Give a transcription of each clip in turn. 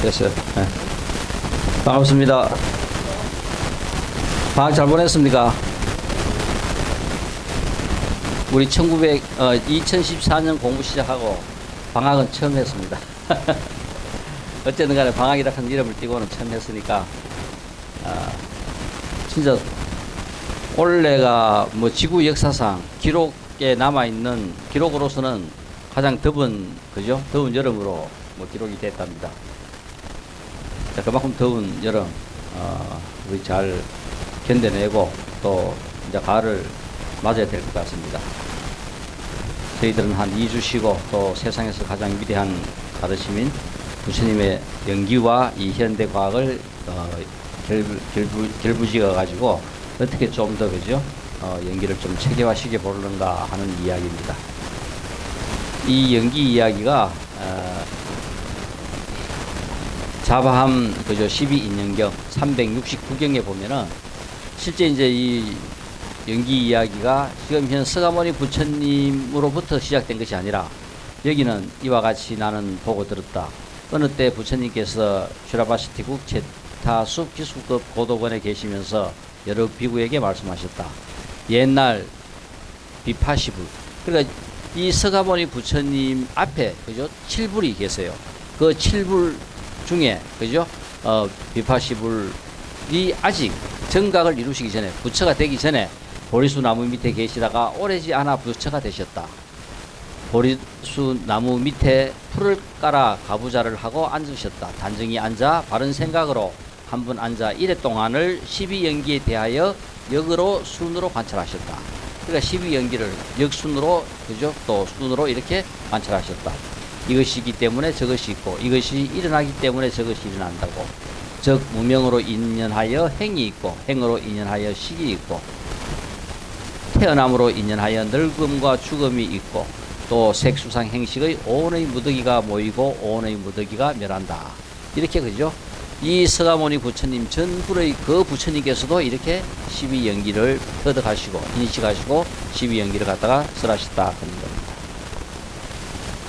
됐어요. 네. 반갑습니다. 방학 잘 보냈습니까? 우리 2014년 공부 시작하고 방학은 처음 했습니다. 어쨌든 간에 방학이라 한 이름을 띄고는 처음 했으니까, 진짜 올해가 뭐 지구 역사상 기록에 남아있는 기록으로서는 가장 그죠? 더운 여름으로 뭐 기록이 됐답니다. 자, 그만큼 더운 여름, 우리 잘 견뎌내고 또 이제 가을을 맞아야 될 것 같습니다. 저희들은 한 2주 쉬고 또 세상에서 가장 위대한 가르침인 부처님의 연기와 이 현대 과학을 결부지어 가지고 어떻게 좀 더 그죠? 연기를 좀 체계화시켜 보려는가 하는 이야기입니다. 이 연기 이야기가 자바함 그죠? 12인연경 369경에 보면은 실제 이제 이 연기 이야기가 지금 현 서가모니 부처님으로부터 시작된 것이 아니라 여기는 이와 같이 나는 보고 들었다. 어느 때 부처님께서 슈라바시티국 제타숲 비수급 고도관에 계시면서 여러 비구에게 말씀하셨다. 옛날 비파시불. 그러니까 이 서가모니 부처님 앞에 그죠? 7불이 계세요. 그 7불 중에 그죠? 비파시불이 아직 정각을 이루시기 전에 부처가 되기 전에 보리수 나무 밑에 계시다가 오래지 않아 부처가 되셨다. 보리수 나무 밑에 풀을 깔아 가부좌를 하고 앉으셨다. 단정히 앉아 바른 생각으로 한 분 앉아 이래 동안을 12연기에 대하여 역으로 순으로 관찰하셨다. 그러니까 12연기를 역순으로 그죠? 또 순으로 이렇게 관찰하셨다. 이것이기 때문에 저것이 있고 이것이 일어나기 때문에 저것이 일어난다고. 즉 무명으로 인연하여 행이 있고 행으로 인연하여 식이 있고 태어남으로 인연하여 늙음과 죽음이 있고 또 색수상 행식의 오온의 무더기가 모이고 오온의 무더기가 멸한다. 이렇게 그죠? 이 서가모니 부처님 전불의 그 부처님께서도 이렇게 12연기를 터득하시고 인식하시고 12연기를 갖다가 설하셨다 하는 겁니다.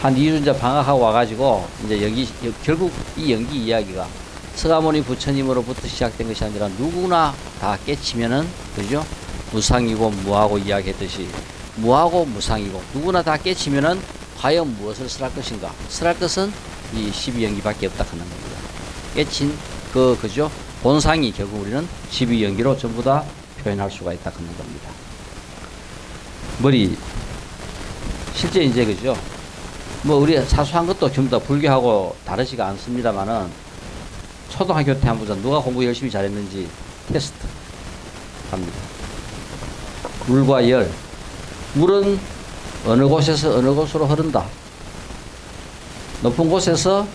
한 2주 이제 방학하고 와가지고 이제 여기 결국 이 연기 이야기가 서가모니 부처님으로부터 시작된 것이 아니라 누구나 다 깨치면은 그죠? 무상이고 무하고 이야기했듯이 무하고 무상이고 누구나 다 깨치면은 과연 무엇을 설할 것인가? 설할 것은 이 12연기밖에 없다 하는 겁니다. 깨친 그죠? 본상이 결국 우리는 12연기로 전부 다 표현할 수가 있다 하는 겁니다. 실제 이제 그죠? 뭐 우리 사소한 것도 전부 다 불교하고 다르지가 않습니다만은 초등학교 때 한번 누가 공부 열심히 잘했는지 테스트 합니다. 물과 열. 물은 어느 곳에서 어느 곳으로 흐른다. 높은 곳에서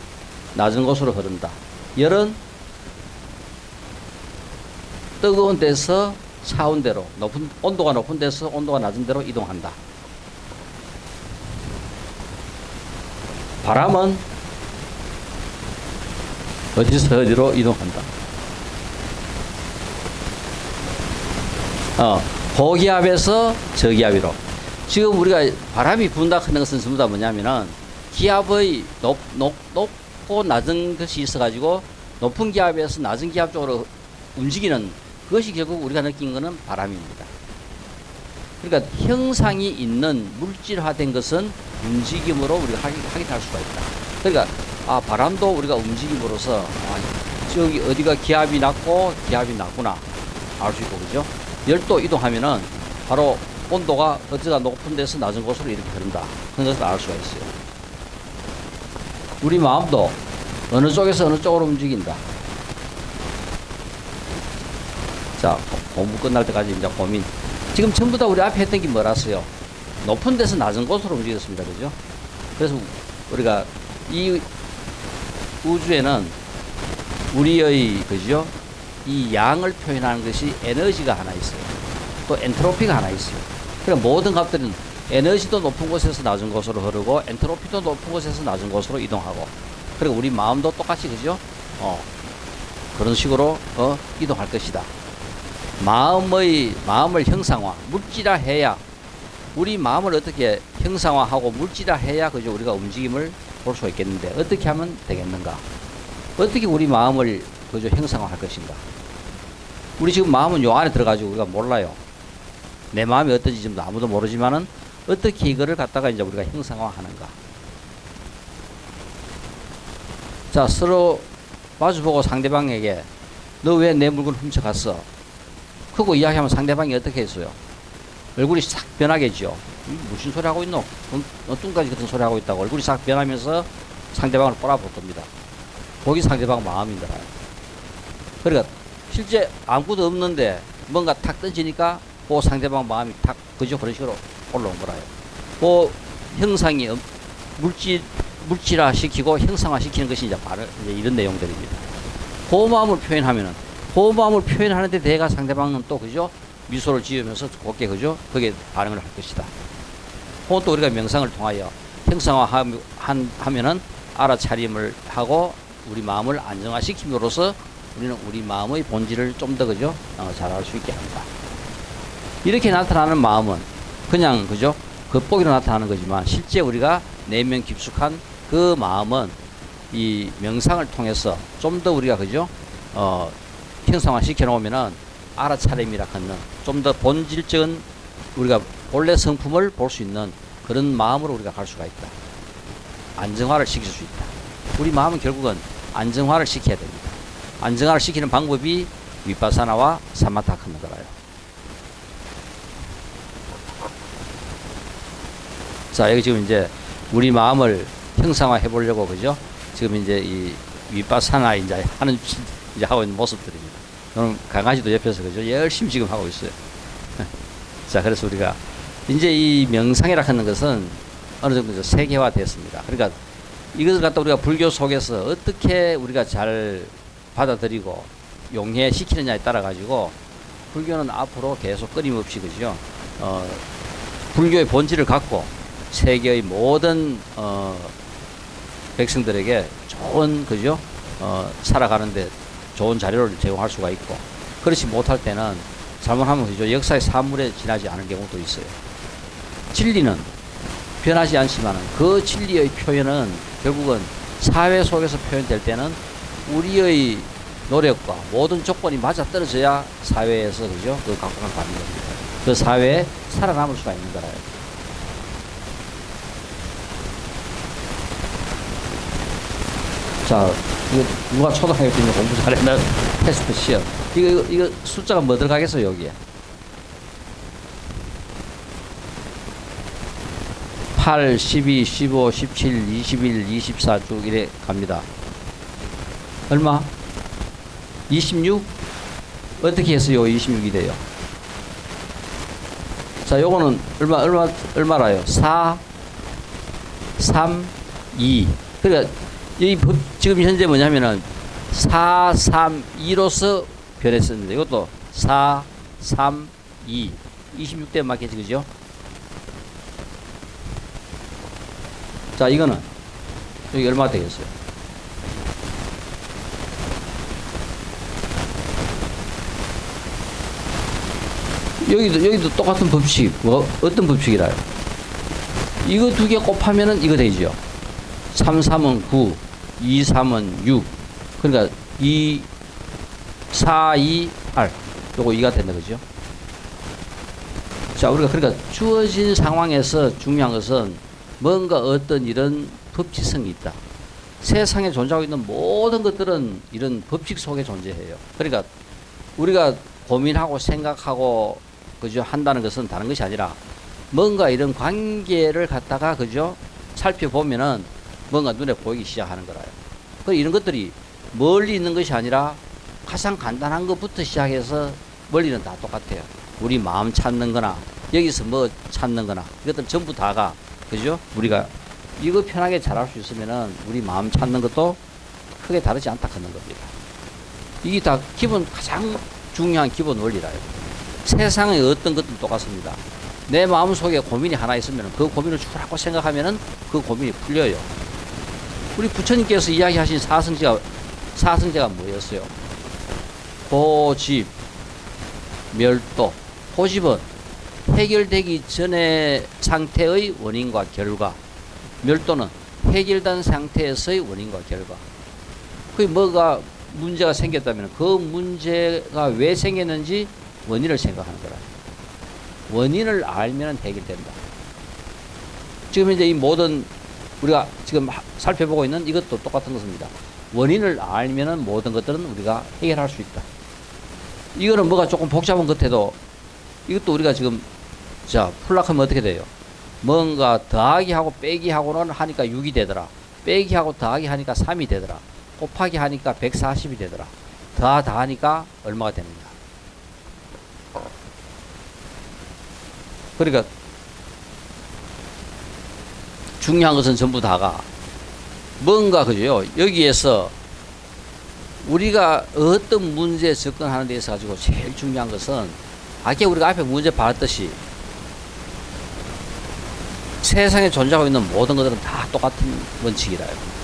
낮은 곳으로 흐른다. 열은 뜨거운 데서 차운 데로 온도가 높은 데서 온도가 낮은 데로 이동한다. 바람은 어디서 어디로 이동한다. 고기압에서 저기압으로. 지금 우리가 바람이 분다 하는 것은 전부 다 뭐냐면은 기압의 높고 낮은 것이 있어가지고 높은 기압에서 낮은 기압 쪽으로 움직이는 그것이 결국 우리가 느낀 것은 바람입니다. 그러니까 형상이 있는 물질화된 것은 움직임으로 우리가 확인할 수가 있다. 그러니까 바람도 우리가 움직임으로써 저기 어디가 기압이 낮고 기압이 낮구나 알 수 있고 그죠? 열도 이동하면은 바로 온도가 어디가 높은 데서 낮은 곳으로 이렇게 흐른다. 그런 것을 알 수가 있어요. 우리 마음도 어느 쪽에서 어느 쪽으로 움직인다. 자, 공부 끝날 때까지 이제 고민. 지금 전부 다 우리 앞에 했던 게 뭐라서요? 높은 데서 낮은 곳으로 움직였습니다. 그죠? 그래서 우리가 이 우주에는 우리의, 그죠? 이 양을 표현하는 것이 에너지가 하나 있어요. 또 엔트로피가 하나 있어요. 그럼 모든 값들은 에너지도 높은 곳에서 낮은 곳으로 흐르고 엔트로피도 높은 곳에서 낮은 곳으로 이동하고 그리고 우리 마음도 똑같이 그죠? 그런 식으로 이동할 것이다. 마음을 형상화, 물질화해야 우리 마음을 어떻게 형상화하고 물질화해야 그죠? 우리가 움직임을 볼 수 있겠는데 어떻게 하면 되겠는가? 어떻게 우리 마음을 그저 형상화할 것인가? 우리 지금 마음은 요 안에 들어가지고 우리가 몰라요. 내 마음이 어떤지 지금 아무도 모르지만은 어떻게 이거를 갖다가 이제 우리가 형상화하는가? 자, 서로 마주보고 상대방에게 너 왜 내 물건 훔쳐갔어? 그거 이야기하면 상대방이 어떻게 했어요? 얼굴이 싹 변하겠죠. 무슨 소리 하고 있노? 뚱까지 같은 소리 하고 있다고 얼굴이 싹 변하면서 상대방을 꼬라볼 겁니다. 거기 상대방 마음인 거라요. 그러니까 실제 아무것도 없는데 뭔가 탁 던지니까 그 상대방 마음이 탁 그저 그런 식으로 올라온 거라요. 그 형상이 물질화 시키고 형상화 시키는 것이 이제 바로 이제 이런 내용들입니다. 그 마음을 표현하면은 그 마음을 표현하는데 대가 상대방은 또 그죠 미소를 지으면서 곱게 그죠 거기에 반응을 할 것이다. 그건 또 우리가 명상을 통하여 형상화하면은 알아차림을 하고 우리 마음을 안정화시킴으로써 우리는 우리 마음의 본질을 좀 더 그죠 잘 알 수 있게 합니다. 이렇게 나타나는 마음은 그냥 그죠 겉보기로 나타나는 거지만 실제 우리가 내면 깊숙한 그 마음은 이 명상을 통해서 좀 더 우리가 그죠 형상화 시켜놓으면은 알아차림이라 하는 좀 더 본질적인 우리가 본래 성품을 볼 수 있는 그런 마음으로 우리가 갈 수가 있다. 안정화를 시킬 수 있다. 우리 마음은 결국은 안정화를 시켜야 됩니다. 안정화를 시키는 방법이 위파사나와 사마타 하는 거라요. 자, 여기 지금 이제 우리 마음을 형상화해 보려고 그죠? 지금 이제 이 위파사나 이제 하는 이제 하고 있는 모습들입니다. 저는 강아지도 옆에서 그죠? 열심히 지금 하고 있어요. 자, 그래서 우리가 이제 이 명상이라 하는 것은 어느 정도 세계화 됐습니다. 그러니까 이것을 갖다 우리가 불교 속에서 어떻게 우리가 잘 받아들이고 용해시키느냐에 따라 가지고 불교는 앞으로 계속 끊임없이 그죠? 불교의 본질을 갖고 세계의 모든 백성들에게 좋은 그죠? 살아가는데 좋은 자료를 제공할 수가 있고 그렇지 못할 때는 잘못하면 그죠? 역사의 사물에 지나지 않은 경우도 있어요. 진리는 변하지 않지만 그 진리의 표현은 결국은 사회 속에서 표현될 때는 우리의 노력과 모든 조건이 맞아떨어져야 사회에서 그죠? 그 각광을 받는 겁니다. 그 사회에 살아남을 수가 있는 거라요. 자, 이거 누가 초등학교 때 공부 잘했나 테스트 시험. 이거 숫자가 뭐 들어가겠어요, 여기에? 8, 12, 15, 17, 21, 24 쭉 이래 갑니다. 얼마? 26? 어떻게 했어요? 26이 돼요. 자, 요거는 얼마라요? 4, 3, 2. 그러니까 이 법, 지금 현재 뭐냐면은 4, 3, 2로서 변했습니다. 이것도 4, 3, 2. 26대 맞겠지, 그죠? 자, 이거는 여기 얼마 되겠어요? 여기도 똑같은 법칙. 뭐 어떤 법칙이라요? 이거 두 개 곱하면은 이거 되죠. 3, 3은 9, 2, 3은 6. 그러니까 2, 4, 2, 8. 요거 2가 된다, 그죠? 자, 우리가 그러니까 주어진 상황에서 중요한 것은 뭔가 어떤 이런 법칙성이 있다. 세상에 존재하고 있는 모든 것들은 이런 법칙 속에 존재해요. 그러니까 우리가 고민하고 생각하고 그죠 한다는 것은 다른 것이 아니라 뭔가 이런 관계를 갖다가 그죠 살펴보면은 뭔가 눈에 보이기 시작하는 거라요. 그 이런 것들이 멀리 있는 것이 아니라 가장 간단한 것부터 시작해서 멀리는 다 똑같아요. 우리 마음 찾는 거나 여기서 뭐 찾는 거나 이것들 전부 다가 그죠? 우리가 이거 편하게 잘할 수 있으면은 우리 마음 찾는 것도 크게 다르지 않다 하는 겁니다. 이게 다 가장 중요한 기본 원리라요. 세상의 어떤 것도 똑같습니다. 내 마음속에 고민이 하나 있으면 그 고민을 추구하고 생각하면은 그 고민이 풀려요. 우리 부처님께서 이야기하신 사성제가 뭐였어요? 고집, 멸도. 고집은 해결되기 전의 상태의 원인과 결과, 멸도는 해결된 상태에서의 원인과 결과. 그게 뭐가 문제가 생겼다면 그 문제가 왜 생겼는지 원인을 생각하는 거라. 원인을 알면 해결된다. 지금 이제 이 모든 우리가 지금 살펴보고 있는 이것도 똑같은 것입니다. 원인을 알면은 모든 것들은 우리가 해결할 수 있다. 이거는 뭐가 조금 복잡한 것 같아도 이것도 우리가 지금 자 풀락 하면 어떻게 돼요? 뭔가 더하기 하고 빼기 하고는 하니까 6이 되더라. 빼기 하고 더하기 하니까 3이 되더라. 곱하기 하니까 140이 되더라. 다 하니까 얼마가 됩니다. 그러니까 중요한 것은 전부 다가 뭔가 그죠? 여기에서 우리가 어떤 문제에 접근하는 데 있어 가지고 제일 중요한 것은 아까 우리가 앞에 문제 봤듯이 세상에 존재하고 있는 모든 것들은 다 똑같은 원칙이라요.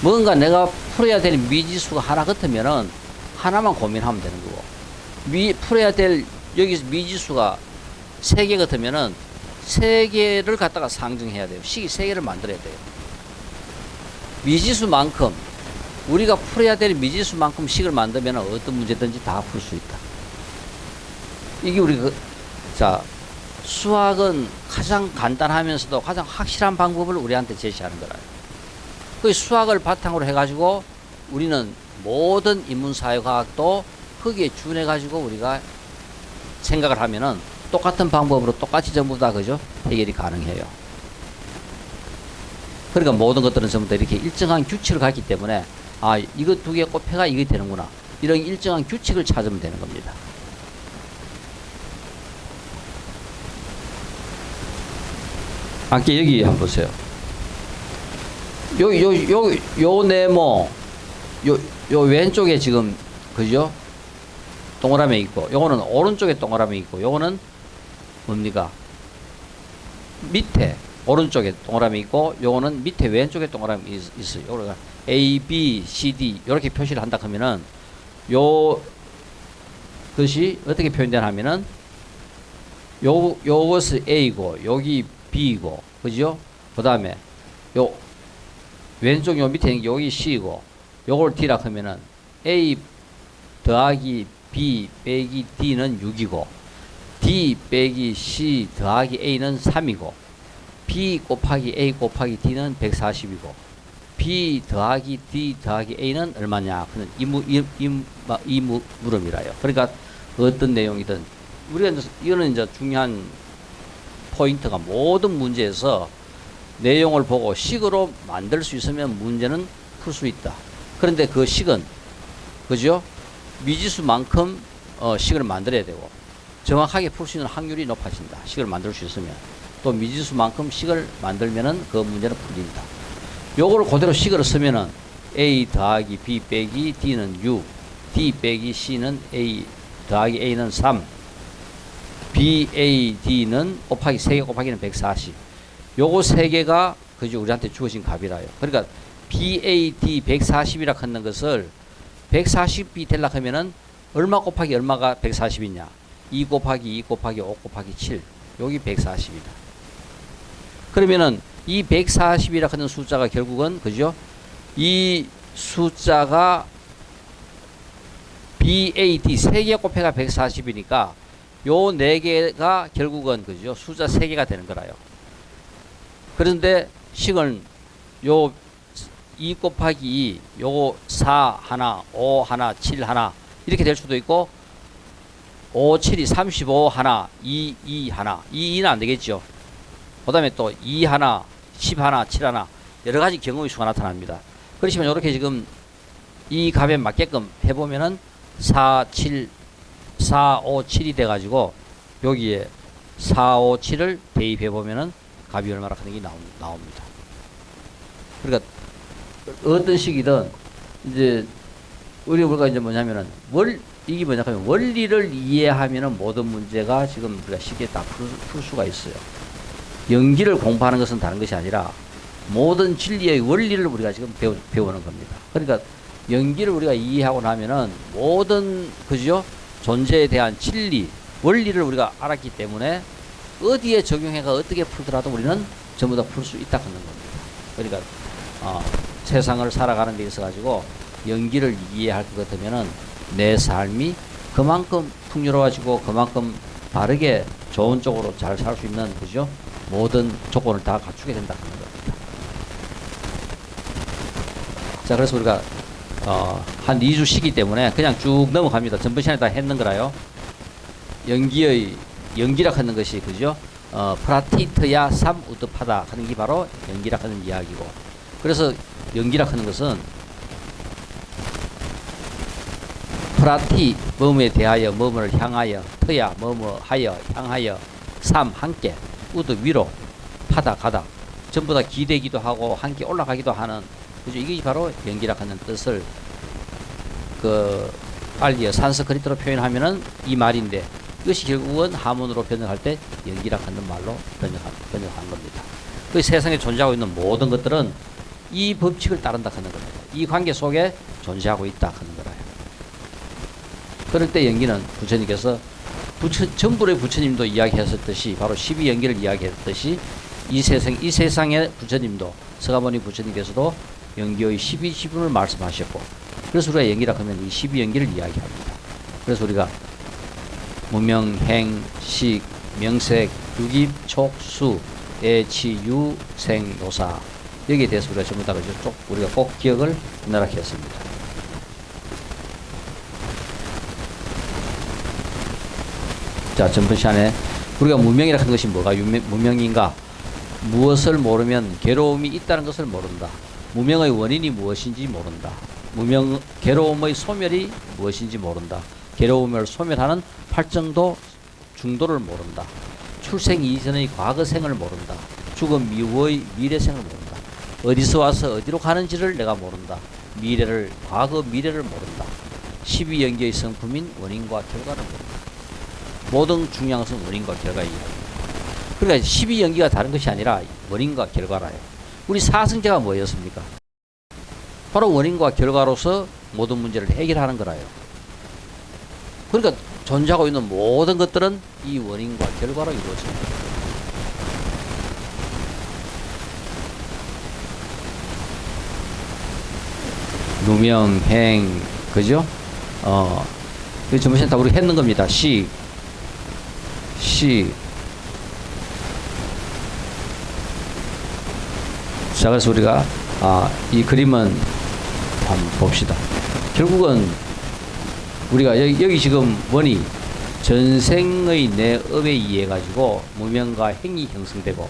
뭔가 내가 풀어야 될 미지수가 하나 같으면은 하나만 고민하면 되는 거고, 풀어야 될 여기서 미지수가 3개 같으면은 3개를 갖다가 상정해야 돼요. 식이 3개를 만들어야 돼요. 미지수만큼 우리가 풀어야 될 미지수만큼 식을 만들면 어떤 문제든지 다 풀 수 있다. 이게 우리 자 수학은 가장 간단하면서도 가장 확실한 방법을 우리한테 제시하는 거라요. 그 수학을 바탕으로 해가지고 우리는 모든 인문사회과학도 거기에 준해가지고 우리가 생각을 하면은 똑같은 방법으로 똑같이 전부 다 그죠? 해결이 가능해요. 그러니까 모든 것들은 전부 다 이렇게 일정한 규칙을 갖기 때문에 아, 이거 2개 곱해가 이게 되는구나. 이런 일정한 규칙을 찾으면 되는 겁니다. 아까 여기 한번 보세요. 요 네모, 요 왼쪽에 지금, 그죠? 동그라미 있고, 요거는 오른쪽에 동그라미 있고, 요거는 뭡니까? 밑에, 오른쪽에 동그라미 있고, 요거는 밑에 왼쪽에 동그라미 있어요. 요거가 A, B, C, D, 요렇게 표시를 한다 하면은, 것이 어떻게 표현되나 하면은, 요것이 A고, 여기 B고, 그죠? 그 다음에, 왼쪽 요 밑에 있는 게 여기 C고, 요걸 D라 하면은, A 더하기 B 빼기 D는 6이고, D 빼기 C 더하기 A는 3이고, B 곱하기 A 곱하기 D는 140이고, B 더하기 D 더하기 A는 얼마냐? 그는 이 물음이라요. 그러니까 어떤 내용이든, 우리가 이제, 이거는 이제 중요한 포인트가 모든 문제에서 내용을 보고 식으로 만들 수 있으면 문제는 풀 수 있다. 그런데 그 식은, 그죠? 미지수만큼 식을 만들어야 되고, 정확하게 풀 수 있는 확률이 높아진다. 식을 만들 수 있으면. 또 미지수만큼 식을 만들면은 그 문제는 풀린다. 요걸 그대로 식으로 쓰면은 A 더하기 B 빼기 D는 6, D 빼기 C는 A 더하기 A는 3, BAD는 곱하기 3개 곱하기는 140. 요거 3개가 그죠? 우리한테 주어진 값이라요. 그러니까 BAD 140이라 하는 것을 140B 되려고 하면은 얼마 곱하기 얼마가 140이냐? 2 곱하기 2 곱하기 5 곱하기 7. 여기 140이다. 그러면은 이 140이라 하는 숫자가 결국은 그죠? 이 숫자가 BAD 3개 곱해가 140이니까 요 4개가 결국은 그죠? 숫자 3개가 되는 거라요. 그런데 식은 요 2 곱하기 2, 요거 4 하나, 5 하나, 7 하나 이렇게 될 수도 있고 5, 7이 35 하나, 2 하나, 2는 안 되겠죠. 그 다음에 또 2 하나, 10 하나, 7 하나 여러 가지 경우의 수가 나타납니다. 그렇지만 이렇게 지금 이 값에 맞게끔 해보면은 4, 7, 4, 5, 7이 돼가지고 여기에 4, 5, 7을 대입해보면은 값이 얼마나 하는 게 나옵니다. 그러니까 어떤 식이든 이제 우리가 이제 뭐냐면은 이게 뭐냐면 원리를 이해하면은 모든 문제가 지금 우리가 쉽게 다 풀 수가 있어요. 연기를 공부하는 것은 다른 것이 아니라 모든 진리의 원리를 우리가 지금 배우는 겁니다. 그러니까 연기를 우리가 이해하고 나면은 모든 그죠? 존재에 대한 진리, 원리를 우리가 알았기 때문에 어디에 적용해가 어떻게 풀더라도 우리는 전부 다 풀 수 있다 하는 겁니다. 그러니까 세상을 살아가는 데 있어 가지고 연기를 이해할 것 같으면은 내 삶이 그만큼 풍요로워지고 그만큼 바르게 좋은 쪽으로 잘 살 수 있는, 그죠? 모든 조건을 다 갖추게 된다는 겁니다. 자, 그래서 우리가 한 2주 쉬기 때문에 그냥 쭉 넘어갑니다. 전번 시간에 다 했는 거라요. 연기라 하는 것이, 그죠? 프라티트야 삼우드파다 하는 게 바로 연기라 하는 이야기고, 그래서 연기라 하는 것은 프라티 뭐뭐에 대하여, 뭐뭐를 향하여, 트야 뭐뭐 하여, 향하여, 삼 함께, 우드 위로, 파다 가다, 전부 다 기대기도 하고 함께 올라가기도 하는, 그죠? 이게 바로 연기라 하는 뜻을 알리어 산스크리트로 표현하면은 이 말인데, 이것이 결국은 하문으로 번역할 때 연기라 하는 말로 번역한 겁니다. 그 세상에 존재하고 있는 모든 것들은 이 법칙을 따른다 하는 겁니다. 이 관계 속에 존재하고 있다 하는 거라요. 그럴 때 연기는 부처님께서 전불의 부처님도 이야기하셨듯이, 바로 12연기를 이야기했듯이 이 세상의 부처님도, 서가모니 부처님께서도 연기의 12지분을 말씀하셨고, 그래서 우리가 연기라 하면 이 12연기를 이야기합니다. 그래서 우리가 무명, 행, 식, 명색, 유깁, 촉, 수, 애치, 유, 생, 노사, 여기에 대해서 우리가 전부 다 우리가 꼭 기억을 하겠습니다. 자, 전번 시간에 우리가 무명이라 하는 것이 뭐가 무명인가? 무엇을 모르면 괴로움이 있다는 것을 모른다. 무명의 원인이 무엇인지 모른다. 괴로움의 소멸이 무엇인지 모른다. 괴로움을 소멸하는 팔정도 중도를 모른다. 출생 이전의 과거생을 모른다. 죽음 이후의 미래생을 모른다. 어디서 와서 어디로 가는지를 내가 모른다. 과거 미래를 모른다. 12연기의 성품인 원인과 결과를 모른다. 모든 중요한 것은 원인과 결과의 이야기입니다. 그러니까 12연기가 다른 것이 아니라 원인과 결과라요. 우리 사성제가 뭐였습니까? 바로 원인과 결과로서 모든 문제를 해결하는 거라요. 그러니까 존재하고 있는 모든 것들은 이 원인과 결과로 이루어집니다. 누명, 행, 그죠? 그 전부 다 우리 했는 겁니다. 자, 그래서 우리가 이 그림은 한번 봅시다. 결국은 우리가 여기 지금 원이 전생의 내 업에 의해 가지고 무명과 행이 형성되고,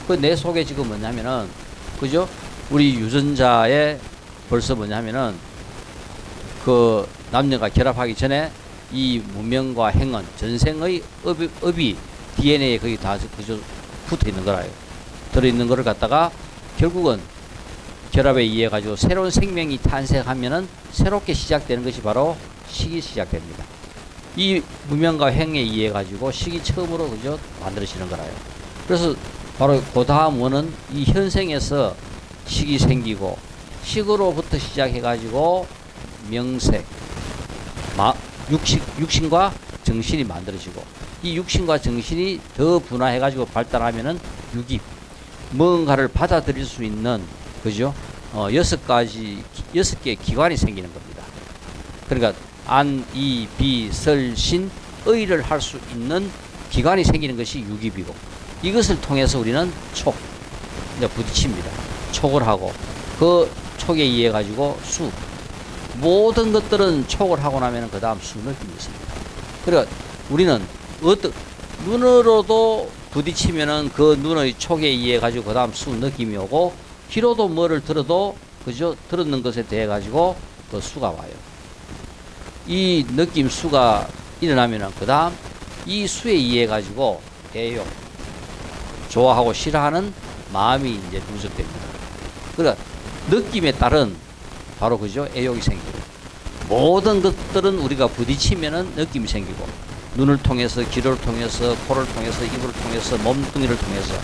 그 내 속에 지금 뭐냐면은, 그죠? 우리 유전자에 벌써 뭐냐면은 그 남녀가 결합하기 전에 이 무명과 행은 전생의 업이 DNA에 거의 다 그저 붙어 있는 거라요. 들어 있는 거를 갖다가 결국은 결합에 의해 가지고 새로운 생명이 탄생하면은 새롭게 시작되는 것이 바로 식이 시작됩니다. 이 무명과 행에 의해 가지고 식이 처음으로 그저 만들어지는 거라요. 그래서 바로 그 다음 원은 이 현생에서 식이 생기고, 식으로부터 시작해 가지고 명색, 육신과 정신이 만들어지고, 이 육신과 정신이 더 분화해 가지고 발달하면은 유깁, 뭔가를 받아들일 수 있는, 그죠? 6개의 기관이 생기는 겁니다. 그러니까 안, 이, 비, 설, 신, 의를 할 수 있는 기관이 생기는 것이 유깁이고, 이것을 통해서 우리는 촉, 이제 부딪힙니다. 촉을 하고, 그 촉에 의해 가지고 수, 모든 것들은 촉을 하고 나면 그 다음 수 느낌이 있습니다. 그러니까 우리는 눈으로도 부딪히면은 그 눈의 촉에 의해 가지고 그 다음 수 느낌이 오고, 귀로도 뭐를 들어도, 그죠? 들었는 것에 대해 가지고 그 수가 와요. 이 느낌 수가 일어나면은 그 다음 이 수에 의해 가지고 애욕, 좋아하고 싫어하는 마음이 이제 누적됩니다. 그러니까 느낌에 따른 바로 그죠? 애욕이 생기고, 모든 것들은 우리가 부딪히면은 느낌이 생기고, 눈을 통해서, 귀를 통해서, 코를 통해서, 입을 통해서, 몸뚱이를 통해서,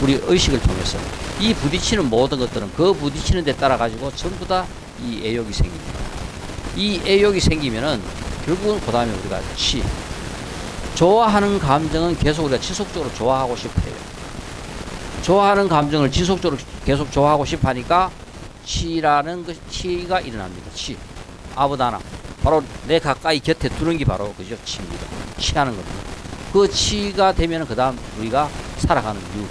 우리 의식을 통해서 이 부딪히는 모든 것들은 그 부딪히는 데 따라 가지고 전부 다 이 애욕이 생깁니다. 이 애욕이 생기면은 결국은 그 다음에 우리가 좋아하는 감정은 계속 우리가 지속적으로 좋아하고 싶어요. 좋아하는 감정을 지속적으로 계속 좋아하고 싶어 하니까 치라는 것, 치가 일어납니다. 치. 아부다나. 바로 내 가까이 곁에 두는 게 바로 그죠? 치입니다. 치하는 겁니다. 그 치가 되면 그 다음 우리가 살아가는 유.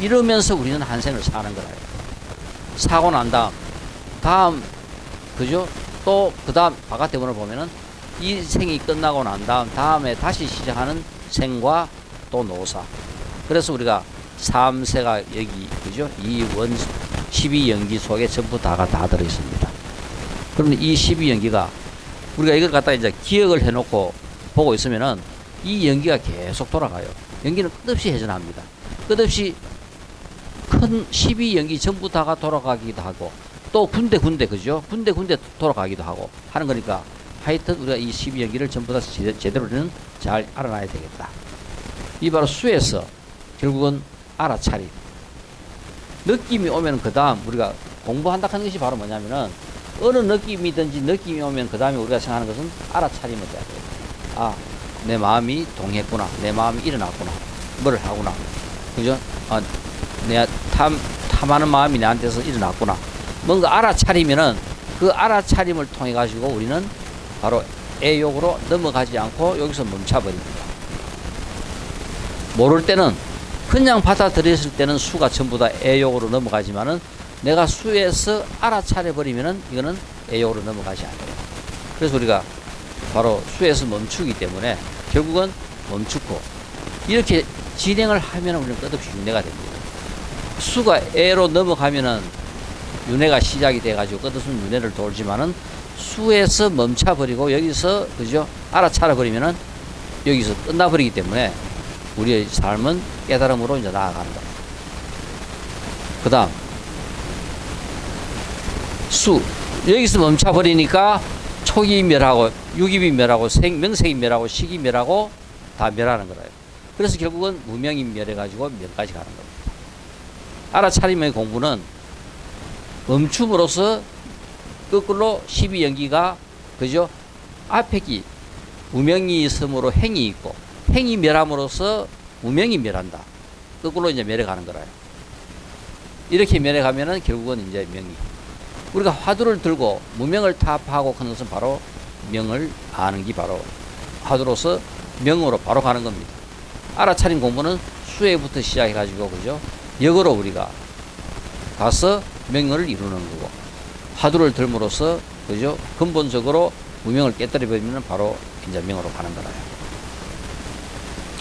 이러면서 우리는 한 생을 사는 거예요. 사고 난 다음, 그죠? 또 그 다음 바깥대문을 보면은 이 생이 끝나고 난 다음에 다시 시작하는 생과 또 노사. 그래서 우리가 3세가 여기, 그죠? 이 12연기 속에 전부 다 들어있습니다. 그러면 이 12연기가 우리가 이걸 갖다 이제 기억을 해놓고 보고 있으면은 이 연기가 계속 돌아가요. 연기는 끝없이 회전합니다. 끝없이 큰 12연기 전부 다가 돌아가기도 하고 또 군데 그죠? 군데 돌아가기도 하고 하는 거니까 하여튼 우리가 이 12연기를 전부 다 제대로는 잘 알아놔야 되겠다. 이 바로 수에서 결국은 알아차림. 느낌이 오면 그 다음 우리가 공부한다 하는 것이 바로 뭐냐면은 어느 느낌이든지 느낌이 오면 그 다음에 우리가 생각하는 것은 알아차림을 해야 돼요. 아, 내 마음이 동했구나. 내 마음이 일어났구나. 뭐를 하구나. 그죠? 아, 내가 탐하는 마음이 내한테서 일어났구나. 뭔가 알아차리면은 그 알아차림을 통해 가지고 우리는 바로 애욕으로 넘어가지 않고 여기서 멈춰버립니다. 모를 때는 그냥 받아들였을 때는 수가 전부 다 애욕으로 넘어가지만은 내가 수에서 알아차려버리면은 이거는 애욕으로 넘어가지 않아요. 그래서 우리가 바로 수에서 멈추기 때문에 결국은 멈추고 이렇게 진행을 하면 우리는 끝없이 윤회가 됩니다. 수가 애로 넘어가면은 윤회가 시작이 돼가지고 끝없은 윤회를 돌지만은 수에서 멈춰버리고 여기서 그죠? 알아차려버리면은 여기서 끝나버리기 때문에 우리의 삶은 깨달음으로 이제 나아가는 거예요. 그 다음 수 여기서 멈춰버리니까 촉이 멸하고 육입이 멸하고 명색이 멸하고 식이 멸하고 다 멸하는 거예요. 그래서 결국은 무명이 멸해가지고 명까지 가는 겁니다. 알아차림의 공부는 멈춤으로써 거꾸로 12연기가 그죠? 앞에 기 무명이 있으므로 행이 있고 행이 멸함으로써 무명이 멸한다. 거꾸로 이제 멸해가는 거라요. 이렇게 멸해가면은 결국은 이제 명이. 우리가 화두를 들고 무명을 타파하고 하는 것은 바로 명을 아는 게 바로 화두로서 명으로 바로 가는 겁니다. 알아차림 공부는 수에부터 시작해가지고 그죠? 역으로 우리가 가서 명을 이루는 거고 화두를 들므로써 그죠? 근본적으로 무명을 깨뜨려 버리면 바로 이제 명으로 가는 거라요.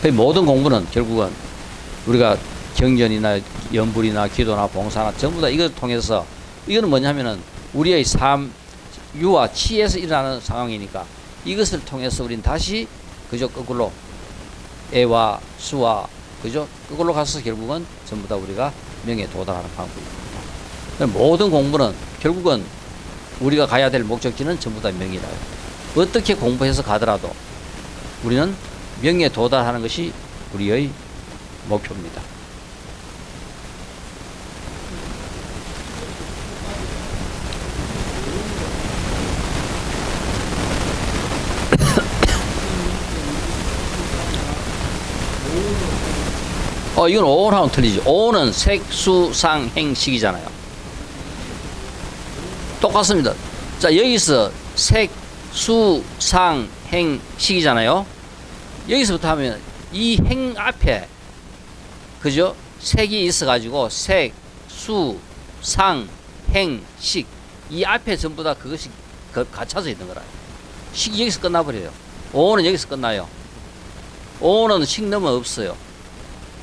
그 모든 공부는 결국은 우리가 경전이나 연불이나 기도나 봉사나 전부 다 이걸 통해서 이거는 뭐냐면은 우리의 삶, 유와 치에서 일어나는 상황이니까 이것을 통해서 우리는 다시 그저 거꾸로 애와 수와 그죠? 그걸로 가서 결국은 전부 다 우리가 명에 도달하는 방법입니다. 모든 공부는 결국은 우리가 가야 될 목적지는 전부 다 명이라요. 어떻게 공부해서 가더라도 우리는 명에 도달하는 것이 우리의 목표입니다. 이건 오온하고는 틀리죠. 오온은 색수상행식이잖아요. 똑같습니다. 자, 여기서 색수상행식이잖아요. 여기서부터 하면 이 행 앞에 그죠? 색이 있어가지고 색, 수, 상, 행, 식 이 앞에 전부 다 그것이 갇혀져 있는 거라. 식이 여기서 끝나버려요. 오온은 여기서 끝나요. 오온은 식 넘어 없어요.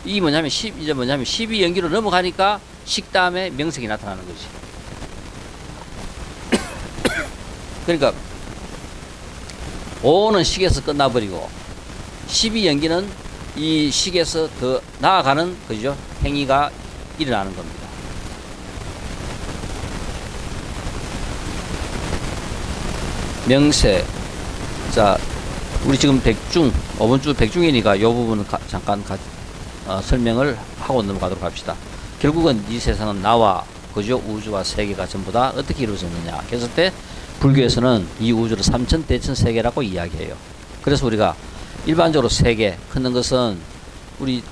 이게 뭐냐면 이제 뭐냐면 12연기로 넘어가니까 식 다음에 명색이 나타나는 거지. 그러니까 오는 식에서 끝나버리고 12연기는 이 식에서 더 나아가는 그죠? 행위가 일어나는 겁니다. 명세. 자, 우리 지금 백중, 5번 주 백중이니까 이 부분은 잠깐 설명을 하고 넘어가도록 합시다. 결국은 이 세상은 나와 그죠? 우주와 세계가 전부 다 어떻게 이루어졌느냐 했을 때 불교에서는 이 우주를 삼천대천 세계라고 이야기해요. 그래서 우리가 일반적으로 세계 하는 것은 우리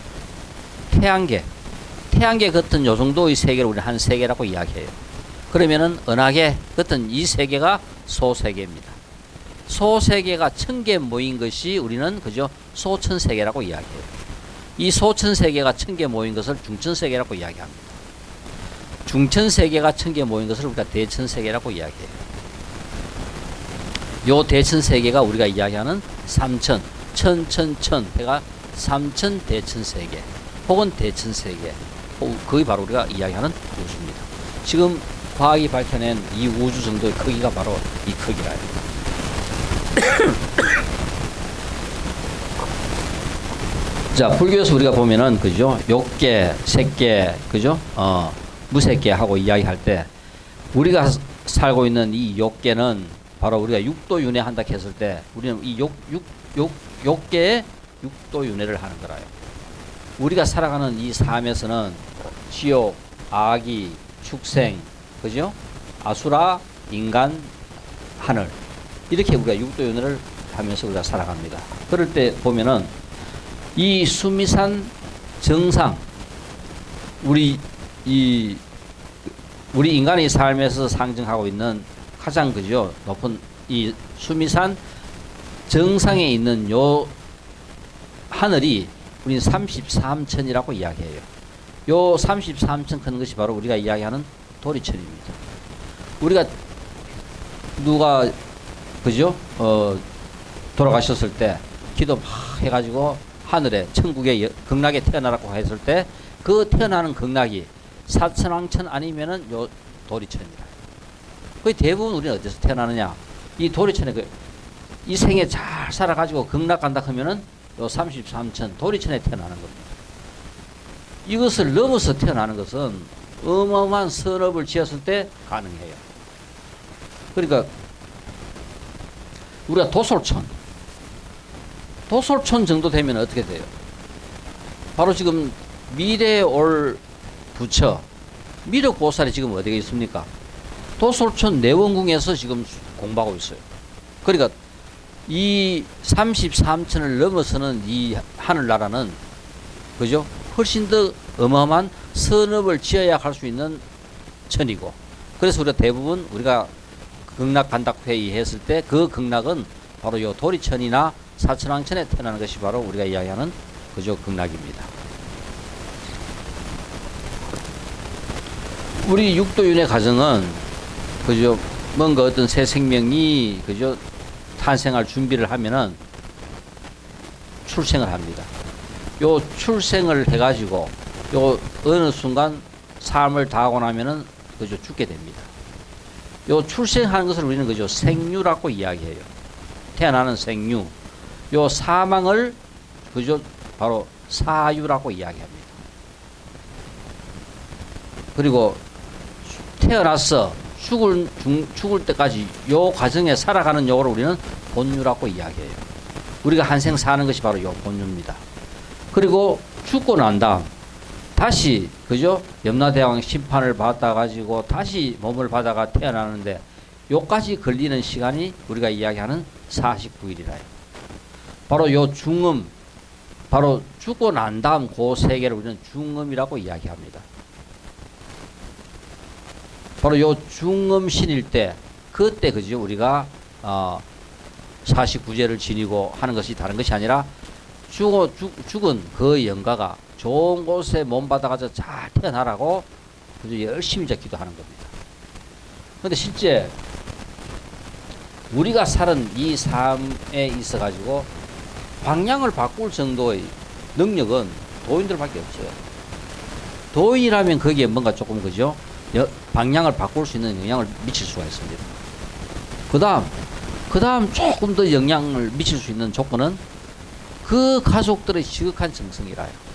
태양계 같은 요 정도의 세계를 우리 한 세계라고 이야기해요. 그러면은 은하계 어떤 이 세계가 소세계입니다. 소세계가 1000개 모인 것이 우리는 그죠 소천세계라고 이야기해요. 이 소천세계가 1000개 모인 것을 중천세계라고 이야기합니다. 중천세계가 1000개 모인 것을 우리가 대천세계라고 이야기해요. 요 대천세계가 우리가 이야기하는 삼천, 천천천 해가 삼천 대천세계 혹은 대천세계, 그게 바로 우리가 이야기하는 우주입니다. 지금 과학이 밝혀낸 이 우주 정도의 크기가 바로 이 크기라요. 자, 불교에서 우리가 보면은 그죠 욕계, 색계, 그죠 무색계 하고 이야기할 때 우리가 살고 있는 이 욕계는 바로 우리가 육도윤회 한다 했을 때 우리는 이 욕계에 육도윤회를 하는 거라요. 우리가 살아가는 이 삶에서는 지옥, 아기, 축생, 그죠? 아수라, 인간, 하늘, 이렇게 우리가 육도윤회를 하면서 우리가 살아갑니다. 그럴 때 보면은 이 수미산 정상, 우리 인간의 삶에서 상징하고 있는 가장 그죠 높은 이 수미산 정상에 있는 요 하늘이 우리는 33천이라고 이야기해요. 요 33천 큰 것이 바로 우리가 이야기하는 도리천입니다. 우리가 누가 그죠 돌아가셨을 때 기도 막 해가지고 하늘에 천국의 극락에 태어나라고 했을 때 그 태어나는 극락이 사천왕천 아니면은 요 도리천이라. 거의 대부분 우리는 어디서 태어나느냐? 이 도리천에 이 생에 잘 살아가지고 극락 간다 하면은 요 33천 도리천에 태어나는 겁니다. 이것을 넘어서 태어나는 것은 어마어마한 선업을 지었을 때 가능해요. 그러니까 우리가 도솔천 정도 되면 어떻게 돼요? 바로 지금 미래에 올 부처 미륵보살이 지금 어디에 있습니까? 도솔천 내원궁에서 지금 공부하고 있어요. 그러니까 이 33천을 넘어서는 이 하늘나라는 그죠? 훨씬 더 어마어마한 선업을 지어야 할 수 있는 천이고, 그래서 우리가 대부분 우리가 극락 간다고 회의했을 때 그 극락은 바로 요 도리천이나 사천왕천에 태어나는 것이 바로 우리가 이야기하는 그죠 극락입니다. 우리 육도윤회 과정은 그죠 뭔가 어떤 새 생명이 그죠 탄생할 준비를 하면은 출생을 합니다. 요 출생을 해가지고 요 어느 순간 삶을 다하고 나면은 그죠 죽게 됩니다. 요 출생하는 것을 우리는 그죠 생류라고 이야기해요. 태어나는 생류. 요 사망을 그죠 바로 사유라고 이야기합니다. 그리고 태어나서 죽을 때까지 요 과정에 살아가는 요거를 우리는 본유라고 이야기해요. 우리가 한생 사는 것이 바로 요 본유입니다. 그리고 죽고 난 다음 다시 그죠 염라대왕 심판을 받아 가지고 다시 몸을 받아가 태어나는데 요까지 걸리는 시간이 우리가 이야기하는 49일이라요. 바로 요 중음, 바로 죽고 난 다음 그 세계를 우리는 중음이라고 이야기합니다. 바로 요 중음신일 때 그때 그죠 우리가 49제를 지니고 하는 것이 다른 것이 아니라 죽은 그 영가가 좋은 곳에 몸 받아가서 잘 태어나라고 그저 열심히 기도하는 겁니다. 그런데 실제 우리가 사는 이 삶에 있어 가지고 방향을 바꿀 정도의 능력은 도인들밖에 없어요. 도인이라면 거기에 뭔가 조금 그죠 방향을 바꿀 수 있는 영향을 미칠 수가 있습니다. 그 다음 조금 더 영향을 미칠 수 있는 조건은 그 가족들의 지극한 정성이라요.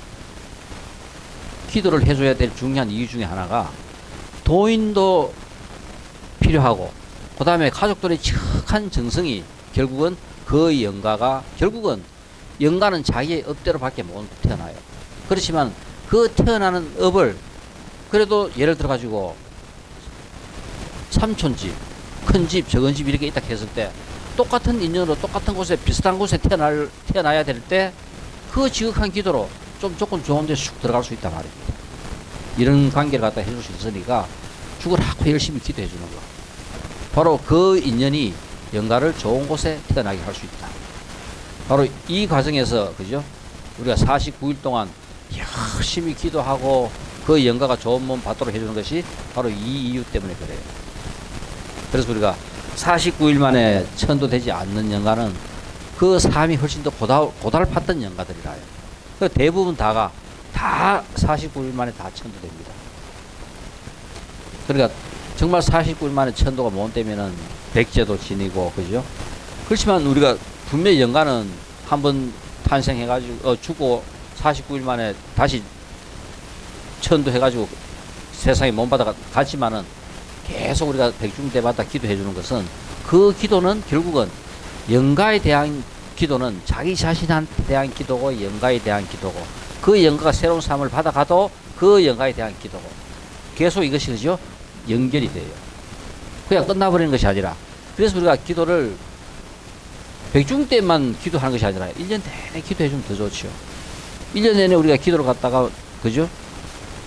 기도를 해줘야 될 중요한 이유 중에 하나가 도인도 필요하고 그 다음에 가족들의 지극한 정성이 결국은 그 영가가 결국은 영가는 자기의 업대로 밖에 못 태어나요. 그렇지만 그 태어나는 업을 그래도 예를 들어 가지고 삼촌집, 큰 집, 적은 집 이렇게 있다 했을 때 똑같은 인연으로 똑같은 곳에 비슷한 곳에 태어나야 될 때 그 지극한 기도로 좀 조금 좋은 데 쑥 들어갈 수 있단 말입니다. 이런 관계를 갖다 해줄 수 있으니까 죽으라고 열심히 기도해 주는 거. 바로 그 인연이 영가를 좋은 곳에 태어나게 할 수 있다. 바로 이 과정에서, 그죠? 우리가 49일 동안 열심히 기도하고 그 영가가 좋은 몸 받도록 해주는 것이 바로 이 이유 때문에 그래요. 그래서 우리가 49일 만에 천도되지 않는 영가는 그 삶이 훨씬 더 고달팠던 영가들이라요. 그 대부분 다 49일 만에 다 천도됩니다. 그러니까 정말 49일 만에 천도가 못 되면은 백제도 지니고, 그죠? 그렇지만 우리가 분명히 영가는 한번 탄생해가지고, 죽고 49일 만에 다시 천도해가지고 세상에 몸받아 갔지만은 계속 우리가 백중대마다 기도해 주는 것은 그 기도는 결국은 영가에 대한 기도는 자기 자신한테 대한 기도고 영가에 대한 기도고 그 영가가 새로운 삶을 받아가도 그 영가에 대한 기도고 계속 이것이 그죠? 연결이 돼요. 그냥 끝나버리는 것이 아니라 그래서 우리가 기도를 백중 때만 기도하는 것이 아니라 1년 내내 기도해 주면 더 좋죠. 1년 내내 우리가 기도를 갖다가 그죠?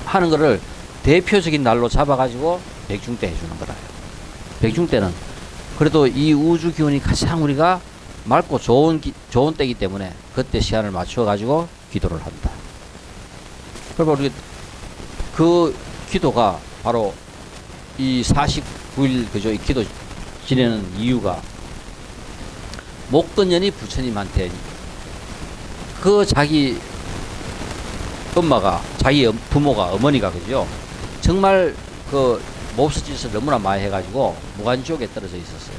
하는 거를 대표적인 날로 잡아가지고 백중 때 해주는 거라요. 백중 때는 그래도 이 우주 기운이 가장 우리가 맑고 좋은 때이기 때문에 그때 시간을 맞춰가지고 기도를 한다. 그리고 우리 그 기도가 바로 이 49일 그죠? 이 기도 지내는 이유가 목건년이 부처님한테 그 자기 엄마가 자기 부모가 어머니가 그죠? 정말 그 몹쓸 짓을 너무나 많이 해가지고 무간지옥에 떨어져 있었어요.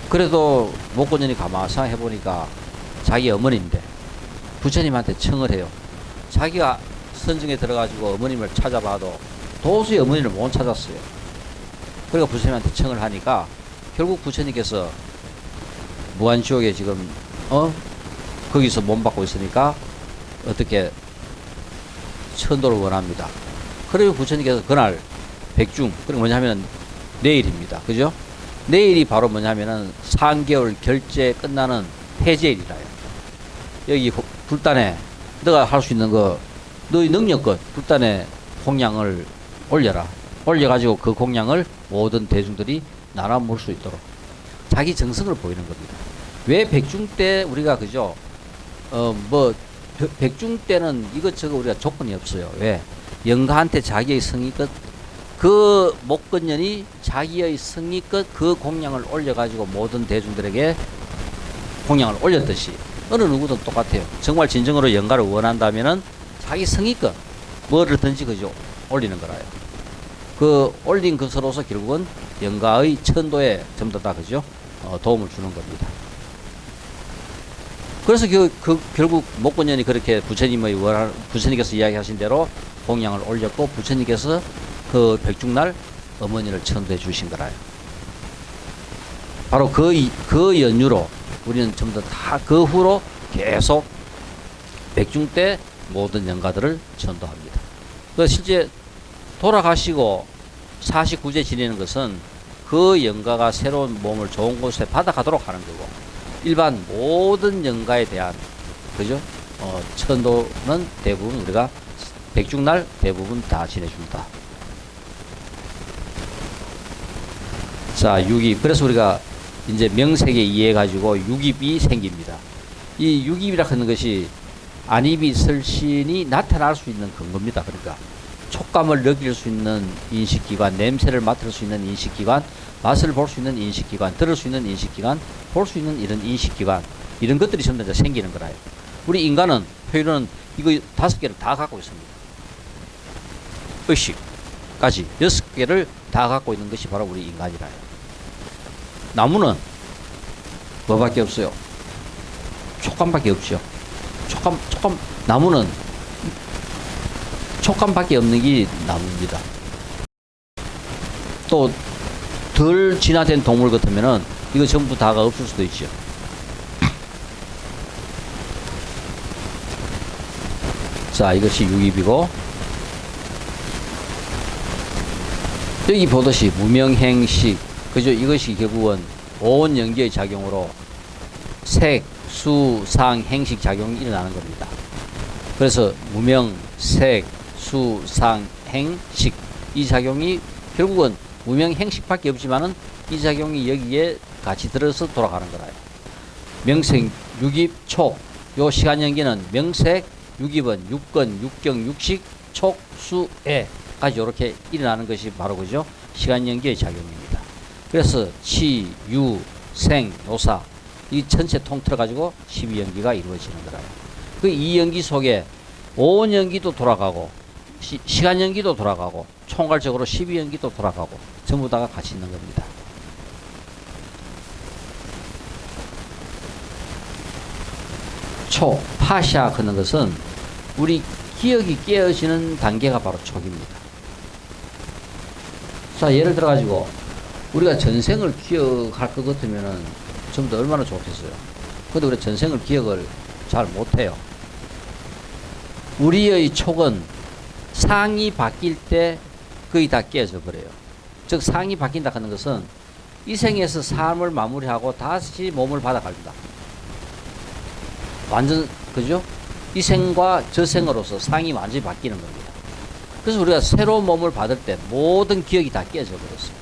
그래도 목건년이 가만히 해보니까 자기 어머니인데 부처님한테 청을 해요. 자기가 선정에 들어가지고 어머님을 찾아봐도 도저히 어머니를 못 찾았어요. 그러니까 부처님한테 청을 하니까 결국 부처님께서 무한지옥에 지금 거기서 몸받고 있으니까 어떻게 천도를 원합니다. 그리고 부처님께서 그날 백중, 그리고 뭐냐면 내일입니다. 그죠? 내일이 바로 뭐냐면은 3개월 결제 끝나는 해제일이라요. 여기 불단에 너가 할 수 있는 거 너의 능력껏 불단에 공양을 올려라. 올려가지고 그 공양을 모든 대중들이 나눠 먹을 수 있도록 자기 정성을 보이는 겁니다. 왜 백중 때 우리가 그죠? 백중 때는 이것저것 우리가 조건이 없어요. 왜? 영가한테 자기의 성의껏 그 목건년이 자기의 성의껏 그 공양을 올려가지고 모든 대중들에게 공양을 올렸듯이 어느 누구든 똑같아요. 정말 진정으로 영가를 원한다면은 자기 성의껏 뭐를든지 그죠? 올리는 거라요. 그 올린 것으로서 결국은 영가의 천도에 전부 다 그죠? 도움을 주는 겁니다. 그래서 결국 목건년이 그렇게 부처님께서 이야기하신 대로 공양을 올렸고 부처님께서 그 백중날 어머니를 천도해 주신 거라요. 바로 그 연유로 우리는 전부 다 그 후로 계속 백중 때 모든 영가들을 천도합니다. 그래서 실제 돌아가시고 49제 지내는 것은 그 영가가 새로운 몸을 좋은 곳에 받아가도록 하는 거고 일반 모든 영가에 대한 그죠? 천도는 대부분 우리가 백중날 대부분 다 지내준다. 자, 육입. 그래서 우리가 이제 명색에 의해 가지고 육입이 생깁니다. 이 육입이라 하는 것이 안입이 설신이 나타날 수 있는 근거입니다. 그러니까 촉감을 느낄 수 있는 인식기관, 냄새를 맡을 수 있는 인식기관, 맛을 볼 수 있는 인식기관, 들을 수 있는 인식기관, 볼 수 있는 이런 인식기관, 이런 것들이 전부 다 생기는 거라요. 우리 인간은 표현은 이거 5개를 다 갖고 있습니다. 의식까지 6개를 다 갖고 있는 것이 바로 우리 인간이라요. 나무는 뭐밖에 없어요? 촉감밖에 없죠. 나무는 촉감밖에 없는 게 나무입니다. 또 덜 진화된 동물 같으면은 이거 전부 다가 없을 수도 있죠. 자, 이것이 육입이고 여기 보듯이 무명행식 그죠? 이것이 결국은 온 연기의 작용으로 색, 수, 상, 행식 작용이 일어나는 겁니다. 그래서 무명, 색, 수, 상, 행식 이 작용이 결국은 무명 행식밖에 없지만은 이 작용이 여기에 같이 들어서 돌아가는 거라요. 명색, 육입, 촉. 요 시간 연기는 명색, 육입은 육건, 육경, 육식, 촉, 수, 에까지 이렇게 일어나는 것이 바로 그죠? 시간 연기의 작용입니다. 그래서 치, 유, 생, 요사 이 전체 통틀어 가지고 12연기가 이루어지는 거라요. 그 이 연기 속에 오온 연기도 돌아가고 시간 연기도 돌아가고 총괄적으로 12연기도 돌아가고 전부 다가 같이 있는 겁니다. 촉, 파샤 그는 것은 우리 기억이 깨어지는 단계가 바로 촉입니다. 자, 예를 들어 가지고 우리가 전생을 기억할 것 같으면은 전부 다 얼마나 좋겠어요. 근데 우리 전생을 기억을 잘 못해요. 우리의 촉은 상이 바뀔 때 거의 다 깨져 버려요. 즉 상이 바뀐다 하는 것은 이 생에서 삶을 마무리하고 다시 몸을 받아갑니다. 완전 그죠? 이 생과 저 생으로서 상이 완전히 바뀌는 겁니다. 그래서 우리가 새로운 몸을 받을 때 모든 기억이 다 깨져 버렸어요.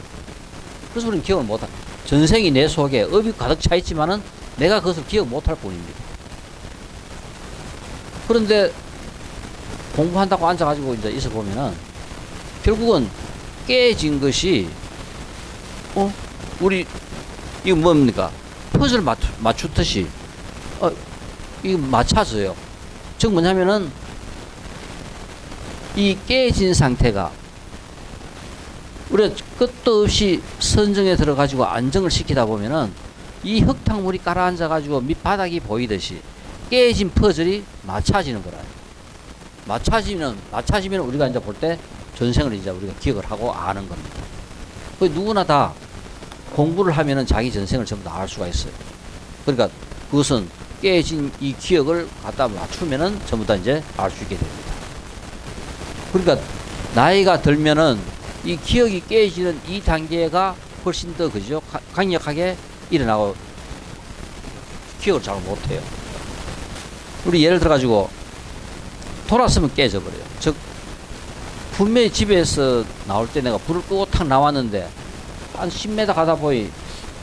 그래서 우리는 기억을 못할. 전생이 내 속에 업이 가득 차 있지만은 내가 그것을 기억 못할 뿐입니다. 그런데 공부한다고 앉아가지고 이제 있어 보면은 결국은 깨진 것이 우리 이거 뭡니까? 퍼즐 맞추듯이 이거 맞춰져요. 즉 뭐냐면은 이 깨진 상태가 우리가 끝도 없이 선정에 들어가지고 안정을 시키다 보면은 이 흙탕물이 깔아앉아가지고 밑바닥이 보이듯이 깨진 퍼즐이 맞춰지는 거라요. 맞춰지면 우리가 이제 볼 때 전생을 이제 우리가 기억을 하고 아는 겁니다. 그 누구나 다 공부를 하면은 자기 전생을 전부 다 알 수가 있어요. 그러니까 그것은 깨진 이 기억을 갖다 맞추면은 전부 다 이제 알 수 있게 됩니다. 그러니까 나이가 들면은 이 기억이 깨지는 이 단계가 훨씬 더 그죠? 강력하게 일어나고 기억을 잘 못해요. 우리 예를 들어 가지고 돌았으면 깨져버려요. 즉 분명히 집에서 나올 때 내가 불을 끄고 탁 나왔는데 한 10m 가다 보니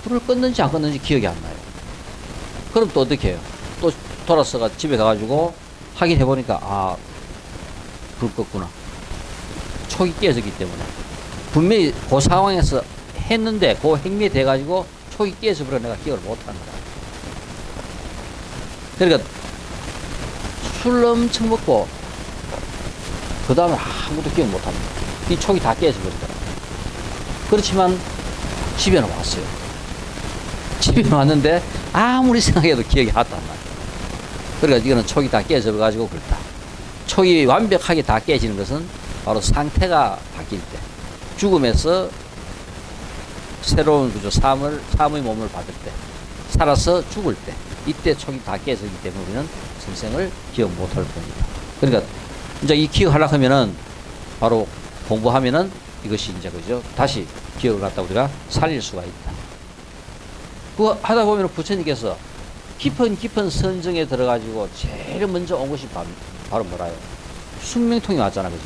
불을 껐는지 안 껐는지 기억이 안 나요. 그럼 또 어떻게 해요? 또 돌아서 집에 가가지고 확인해 보니까 불 껐구나. 촉이 깨졌기 때문에 분명히 그 상황에서 했는데 그 행위에 돼 가지고 촉이 깨져버려 내가 기억을 못하는 거야. 그러니까 술 엄청 먹고 그 다음에 아무도 기억 못합니다. 이 촉이 다 깨져버리더라고요. 그렇지만 집에는 왔어요. 집에 왔는데 아무리 생각해도 기억이 하나도 안 나요. 그러니까 이거는 촉이 다 깨져가지고 그렇다. 촉이 완벽하게 다 깨지는 것은 바로 상태가 바뀔 때, 죽음에서 새로운 그저 삶의 몸을 받을 때, 살아서 죽을 때, 이때 촉이 다 깨지기 때문에 우리는 전생을 기억 못할 뿐이다. 그러니까 이제 이 기억하려고 하면은 바로 공부하면은 이것이 이제 그죠? 다시 기억을 갖다 우리가 살릴 수가 있다. 그거 하다 보면 부처님께서 깊은 선정에 들어가지고 제일 먼저 온 것이 바로 뭐라요? 숙명통이 왔잖아, 그죠?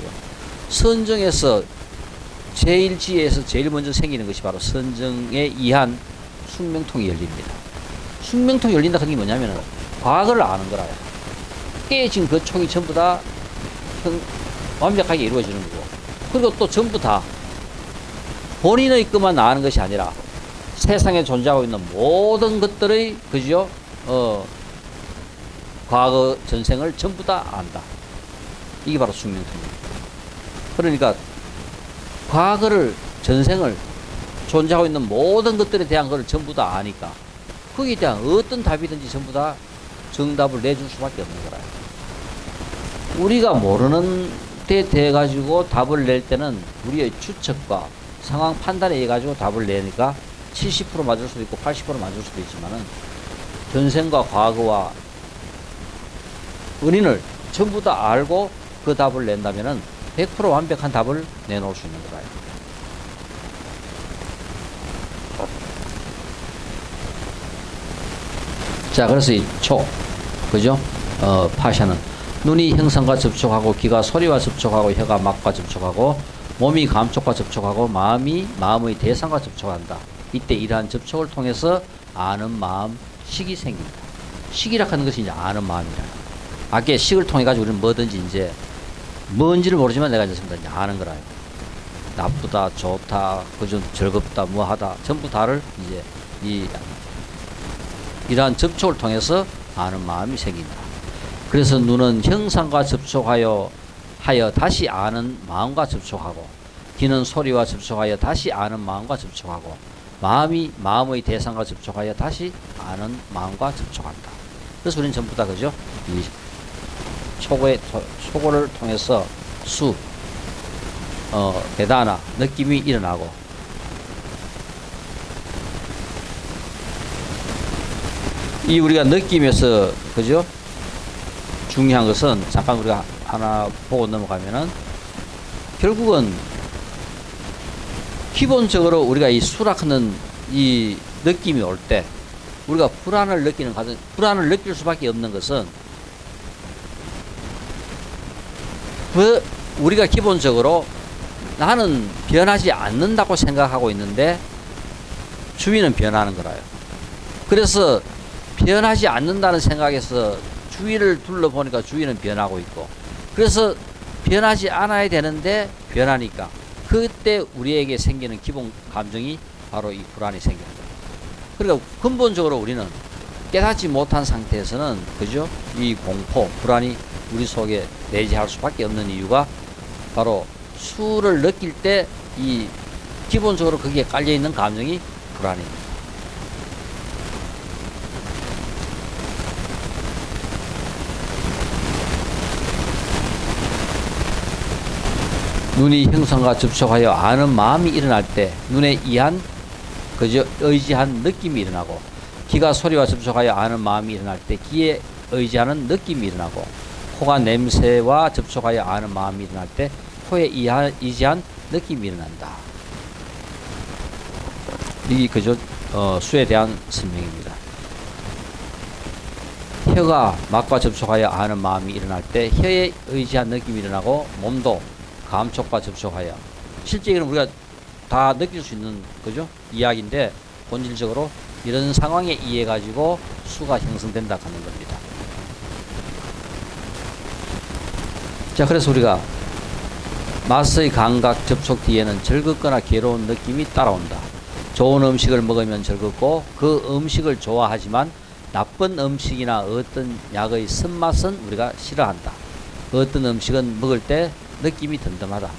선정에서 제1지에서 제일 먼저 생기는 것이 바로 선정에 의한 숙명통이 열립니다. 숙명통이 열린다 하는 게 뭐냐면은 과거를 아는 거라요. 깨진 그 촉이 전부 다 완벽하게 이루어지는 거고, 그리고 또 전부 다 본인의 것만 아는 것이 아니라 세상에 존재하고 있는 모든 것들의 그죠? 과거 전생을 전부 다 안다. 이게 바로 숙명통입니다. 그러니까 과거를 전생을 존재하고 있는 모든 것들에 대한 것을 전부 다 아니까 거기에 대한 어떤 답이든지 전부 다 정답을 내줄 수밖에 없는 거라요. 우리가 모르는 데 대해 가지고 답을 낼 때는 우리의 추측과 상황 판단에 의해 가지고 답을 내니까 70% 맞을 수도 있고 80% 맞을 수도 있지만은 전생과 과거와 원인을 전부 다 알고 그 답을 낸다면은 100% 완벽한 답을 내놓을 수 있는 거라요. 자, 그래서 이 촉, 그죠? 파샤는 눈이 형상과 접촉하고 귀가 소리와 접촉하고 혀가 맛과 접촉하고 몸이 감촉과 접촉하고 마음이 마음의 대상과 접촉한다. 이때 이러한 접촉을 통해서 아는 마음식이 생긴다. 식이라 하는 것이 이제 아는 마음이라. 아까 식을 통해 가지고 우리는 뭐든지 이제 뭔지를 모르지만 내가 이제 아는 거라요. 나쁘다, 좋다, 그좀 즐겁다, 뭐하다, 전부 다를 이제 이러한 접촉을 통해서 아는 마음이 생긴다. 그래서 눈은 형상과 접촉하여 다시 아는 마음과 접촉하고, 귀는 소리와 접촉하여 다시 아는 마음과 접촉하고, 마음이 마음의 대상과 접촉하여 다시 아는 마음과 접촉한다. 그래서 우리는 전부 다 그죠? 이 초고를 통해서 배다나 느낌이 일어나고, 이 우리가 느낌에서 그죠? 중요한 것은 잠깐 우리가 하나 보고 넘어가면은 결국은 기본적으로 우리가 이 수락하는 이 느낌이 올 때 우리가 불안을 느낄 수밖에 없는 것은 우리가 기본적으로 나는 변하지 않는다고 생각하고 있는데 주위는 변하는 거라요. 그래서 변하지 않는다는 생각에서 주위를 둘러보니까 주위는 변하고 있고, 그래서 변하지 않아야 되는데 변하니까 그때 우리에게 생기는 기본 감정이 바로 이 불안이 생기는 거예요. 그러니까 근본적으로 우리는 깨닫지 못한 상태에서는 그죠? 이 공포, 불안이 우리 속에 내재할 수밖에 없는 이유가 바로 수를 느낄 때 이 기본적으로 거기에 깔려 있는 감정이 불안입니다. 눈이 형상과 접촉하여 아는 마음이 일어날 때 눈에 의지한 느낌이 일어나고, 귀가 소리와 접촉하여 아는 마음이 일어날 때 귀에 의지하는 느낌이 일어나고, 코가 냄새와 접촉하여 아는 마음이 일어날 때 코에 의지한 느낌이 일어난다. 이게 그저 수에 대한 설명입니다. 혀가 맛과 접촉하여 아는 마음이 일어날 때 혀에 의지한 느낌이 일어나고, 몸도 감촉과 접촉하여, 실제 이건 우리가 다 느낄 수 있는 그죠? 이야기인데 본질적으로 이런 상황에 의해 가지고 수가 형성된다 하는 겁니다. 자, 그래서 우리가 맛의 감각 접촉 뒤에는 즐겁거나 괴로운 느낌이 따라온다. 좋은 음식을 먹으면 즐겁고 그 음식을 좋아하지만 나쁜 음식이나 어떤 약의 쓴맛은 우리가 싫어한다. 어떤 음식은 먹을 때 느낌이 덤덤하다.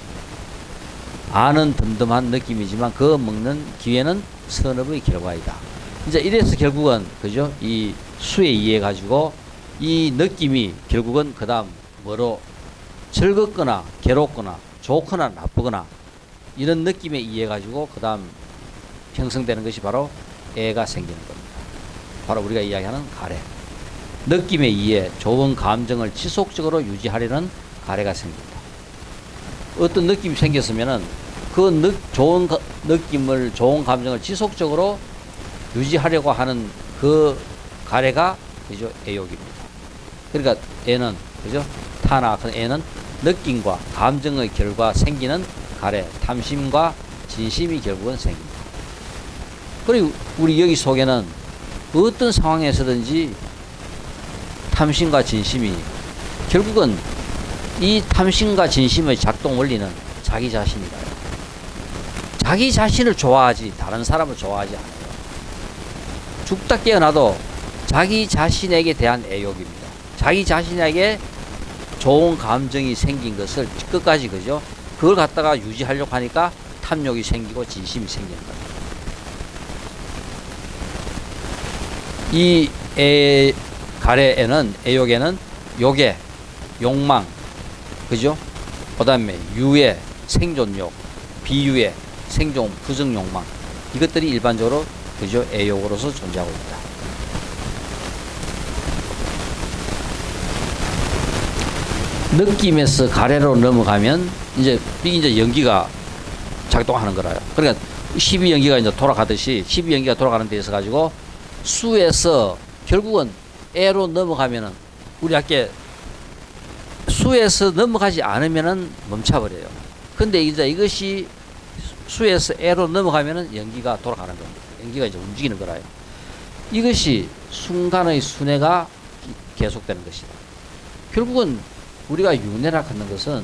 아는 덤덤한 느낌이지만 그 먹는 기회는 선업의 결과이다. 이제 이래서 결국은 그죠? 이 수에 의해 가지고 이 느낌이 결국은 그 다음 뭐로 즐겁거나 괴롭거나 좋거나 나쁘거나 이런 느낌에 의해 가지고 그 다음 형성되는 것이 바로 애가 생기는 겁니다. 바로 우리가 이야기하는 가래. 느낌에 의해 좋은 감정을 지속적으로 유지하려는 가래가 생긴다. 어떤 느낌이 생겼으면은 그 좋은 느낌을, 좋은 감정을 지속적으로 유지하려고 하는 그 가래가 그죠? 애욕입니다. 그러니까 애는 그죠? 타나 같은 애는 느낌과 감정의 결과 생기는 가래, 탐심과 진심이 결국은 생깁니다. 그리고 우리 여기 속에는 어떤 상황에서든지 탐심과 진심이 결국은 이 탐심과 진심의 작동 원리는 자기 자신이라요. 자기 자신을 좋아하지 다른 사람을 좋아하지 않아요. 죽다 깨어나도 자기 자신에게 대한 애욕입니다. 자기 자신에게 좋은 감정이 생긴 것을 끝까지 그죠? 그걸 갖다가 유지하려고 하니까 탐욕이 생기고 진심이 생기는 겁니다. 이 가래에는, 애욕에는 욕에, 욕망, 그죠? 그 다음에 유에, 생존욕, 비유에, 생존, 부정욕망, 이것들이 일반적으로 그죠? 애욕으로서 존재하고 있다. 느낌에서 가래로 넘어가면 이제 연기가 작동하는 거라요. 그러니까 12연기가 이제 돌아가듯이 12연기가 돌아가는 데 있어 가지고 수에서 결국은 애로 넘어가면은 우리 아까 수에서 넘어가지 않으면은 멈춰버려요. 근데 이제 이것이 수에서 에로 넘어가면은 연기가 돌아가는 겁니다. 연기가 이제 움직이는 거라요. 이것이 순간의 순회가 계속되는 것이다. 결국은 우리가 윤회라 하는 것은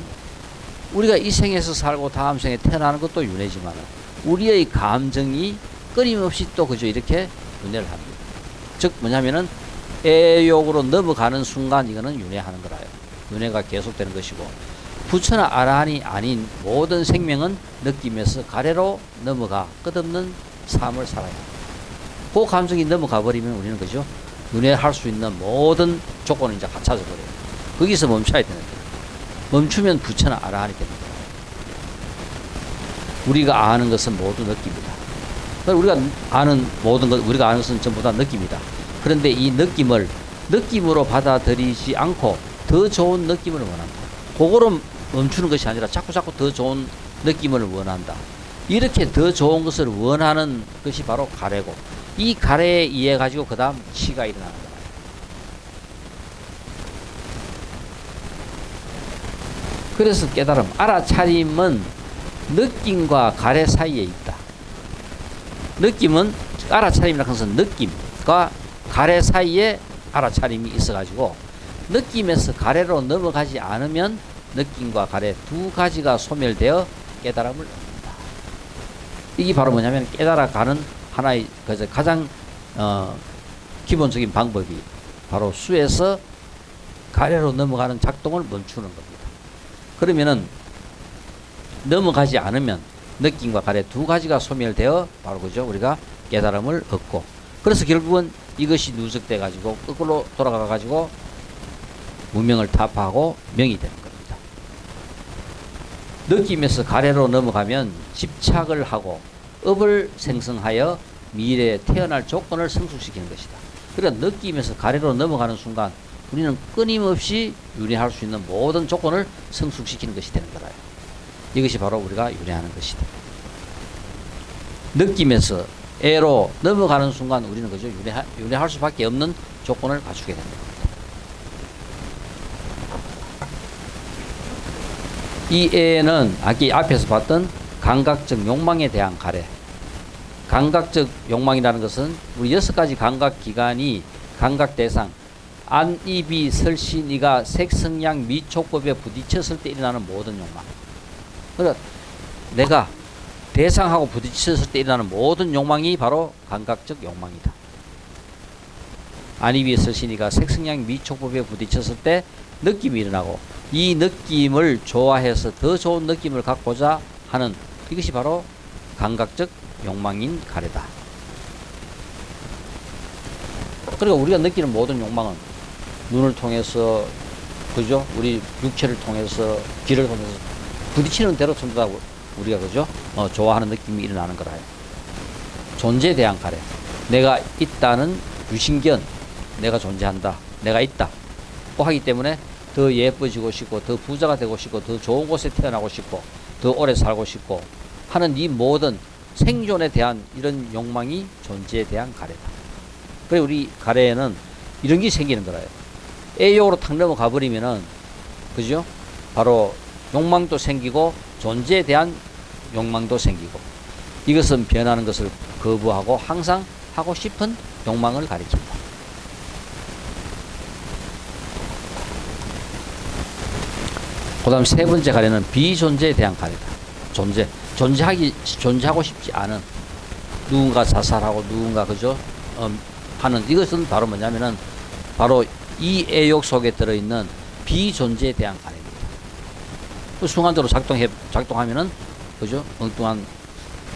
우리가 이 생에서 살고 다음 생에 태어나는 것도 윤회지만 우리의 감정이 끊임없이 또 그저 이렇게 윤회를 합니다. 즉 뭐냐면은 애욕으로 넘어가는 순간 이거는 윤회하는 거라요. 윤회가 계속되는 것이고 부처나 아라한이 아닌 모든 생명은 느낌에서 가래로 넘어가 끝없는 삶을 살아야 합니다. 그 감정이 넘어가 버리면 우리는 그죠? 윤회할 수 있는 모든 조건을 이제 갖춰져 버려요. 거기서 멈춰야 되는 거예요. 멈추면 부처나 아라한이 됩니다. 우리가 아는 것은 모두 느낌이다. 우리가 아는 모든 것, 우리가 아는 것은 전부 다 느낌이다. 그런데 이 느낌을 느낌으로 받아들이지 않고 더 좋은 느낌을 원한다. 그거로 멈추는 것이 아니라 자꾸 더 좋은 느낌을 원한다. 이렇게 더 좋은 것을 원하는 것이 바로 가래고, 이 가래에 의해 가지고 그 다음 치가 일어나는 거다. 그래서 깨달음, 알아차림은 느낌과 가래 사이에 있다. 느낌은, 알아차림이라는 것은 느낌과 가래 사이에 알아차림이 있어가지고 느낌에서 가래로 넘어가지 않으면 느낌과 가래 두 가지가 소멸되어 깨달음을 얻는다. 이게 바로 뭐냐면 깨달아가는 하나의 가장 기본적인 방법이 바로 수에서 가래로 넘어가는 작동을 멈추는 겁니다. 그러면은 넘어가지 않으면 느낌과 가래 두 가지가 소멸되어 바로 그죠? 우리가 깨달음을 얻고, 그래서 결국은 이것이 누적돼 가지고 거꾸로 돌아가 가지고 무명을 타파하고 명이 되는 겁니다. 느낌에서 가래로 넘어가면 집착을 하고 업을 생성하여 미래에 태어날 조건을 성숙시키는 것이다. 그러니까 느낌에서 가래로 넘어가는 순간 우리는 끊임없이 윤회할 수 있는 모든 조건을 성숙시키는 것이 되는 거라요. 이것이 바로 우리가 윤회하는 것이다. 느낌에서 애로 넘어가는 순간 우리는 그저 윤회할 수밖에 없는 조건을 갖추게 됩니다. 이 애는 아까 앞에서 봤던 감각적 욕망에 대한 가래. 감각적 욕망이라는 것은 우리 6가지 감각 기관이 감각 대상, 안, 입이, 설신, 이가 색성양 미촉법에 부딪혔을 때 일어나는 모든 욕망. 그러니까 내가 대상하고 부딪혔을 때 일어나는 모든 욕망이 바로 감각적 욕망이다. 안, 입이, 설신, 이가 색성양 미촉법에 부딪혔을 때 느낌이 일어나고, 이 느낌을 좋아해서 더 좋은 느낌을 갖고자 하는 이것이 바로 감각적 욕망인 가래다. 그러니까 우리가 느끼는 모든 욕망은 눈을 통해서, 그죠? 우리 육체를 통해서, 귀를 통해서 부딪히는 대로 전부 다 우리가 그죠? 좋아하는 느낌이 일어나는 거라요. 존재에 대한 가래. 내가 있다는 유신견, 내가 존재한다, 내가 있다 고 하기 때문에 더 예뻐지고 싶고, 더 부자가 되고 싶고, 더 좋은 곳에 태어나고 싶고, 더 오래 살고 싶고 하는 이 모든 생존에 대한 이런 욕망이 존재에 대한 가래다. 그래 우리 가래에는 이런 게 생기는 거라요. 애욕으로 탁 넘어가 버리면은, 그죠? 바로 욕망도 생기고 존재에 대한 욕망도 생기고, 이것은 변하는 것을 거부하고 항상 하고 싶은 욕망을 가리킨다. 그 다음 세 번째 가래는 비존재에 대한 가래다. 존재하고 싶지 않은, 누군가 자살하고 누군가 그죠? 하는, 이것은 바로 뭐냐면은 바로 이 애욕 속에 들어있는 비존재에 대한 가래입니다. 순간적으로 작동하면은 그죠? 엉뚱한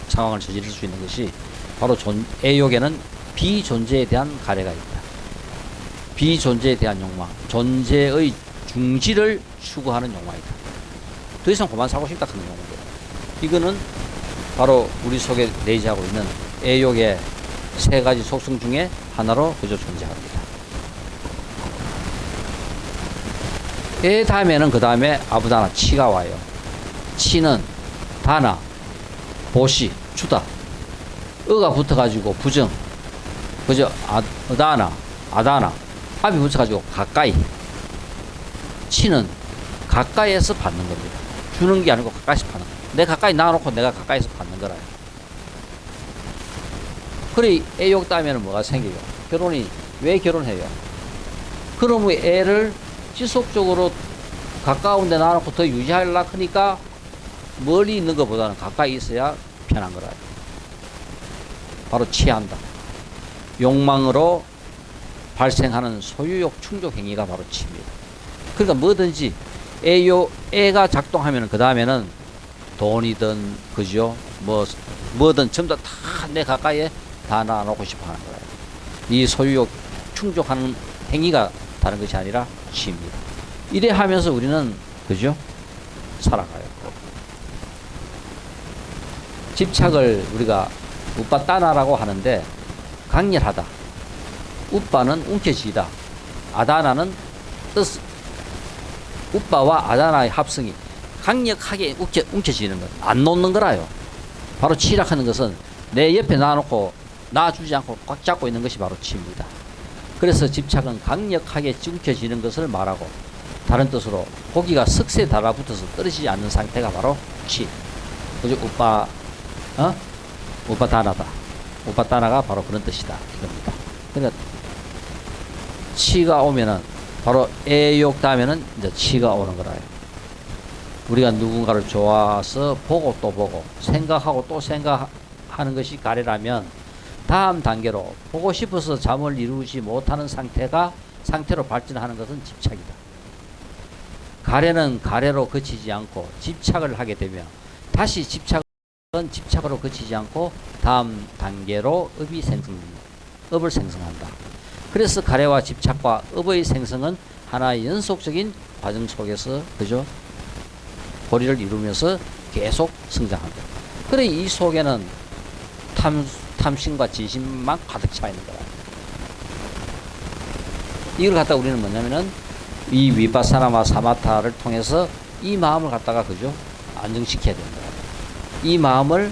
상황을 저지를 수 있는 것이 바로 애욕에는 비존재에 대한 가래가 있다. 비존재에 대한 욕망, 존재의 중지를 추구하는 욕망이다. 더 이상 그만 살고 싶다 하는 욕망이다. 이거는 바로 우리 속에 내재하고 있는 애욕의 세 가지 속성 중에 하나로 그저 존재합니다. 애 다음에는 그 다음에 아부다나 치가 와요. 치는 다나, 보시, 주다. 어가 붙어가지고 부정, 그저 아다나, 아다나, 압이 붙어가지고 가까이. 치는 가까이에서 받는 겁니다. 주는 게 아니고 가까이서 파는 거야. 내가 가까이 놔놓고 내가 가까이서 받는 거라. 그래, 애 욕 따면 뭐가 생겨요? 왜 결혼해요? 그러면 애를 지속적으로 가까운 데 놔놓고 더 유지하려고 하니까 멀리 있는 것보다는 가까이 있어야 편한 거라. 바로 취한다. 욕망으로 발생하는 소유욕 충족 행위가 바로 취입니다. 그러니까 뭐든지 애가 작동하면 그 다음에는 돈이든 그죠? 뭐든 전부 다 내 가까이에 다 놔놓고 싶어 하는 거예요. 이 소유욕 충족하는 행위가 다른 것이 아니라 취입니다. 이래 하면서 우리는 그죠? 살아가요. 집착을 우리가 우빠따나라고 하는데 강렬하다. 우빠는 움켜쥐다. 아다나는 우빠와 아다나의 합성이 강력하게 움켜쥐는 것, 안 놓는 거라요. 바로 치락하는 것은 내 옆에 놔놓고 놔주지 않고 꽉 잡고 있는 것이 바로 치입니다. 그래서 집착은 강력하게 움켜쥐는 것을 말하고, 다른 뜻으로 고기가 석쇠에 달라붙어서 떨어지지 않는 상태가 바로 치. 그죠? 우빠다나다. 우빠다나가 바로 그런 뜻이다. 이겁니다. 그러니까 치가 오면은 바로 애욕 다음에는 이제 치가 오는 거라요. 우리가 누군가를 좋아서 보고 또 보고 생각하고 또 생각하는 것이 가래라면, 다음 단계로 보고 싶어서 잠을 이루지 못하는 상태로 발전하는 것은 집착이다. 가래는 가래로 그치지 않고 집착을 하게 되면 다시 집착으로 그치지 않고 다음 단계로 업을 생성한다. 그래서 가래와 집착과 업의 생성은 하나의 연속적인 과정 속에서 그죠? 고리를 이루면서 계속 성장한다. 그래 이 속에는 탐심과 진심만 가득 차 있는 거야. 이걸 갖다 우리는 뭐냐면은 이 위파사나와 사마타를 통해서 이 마음을 갖다가 그죠? 안정시켜야 되는 거야. 이 마음을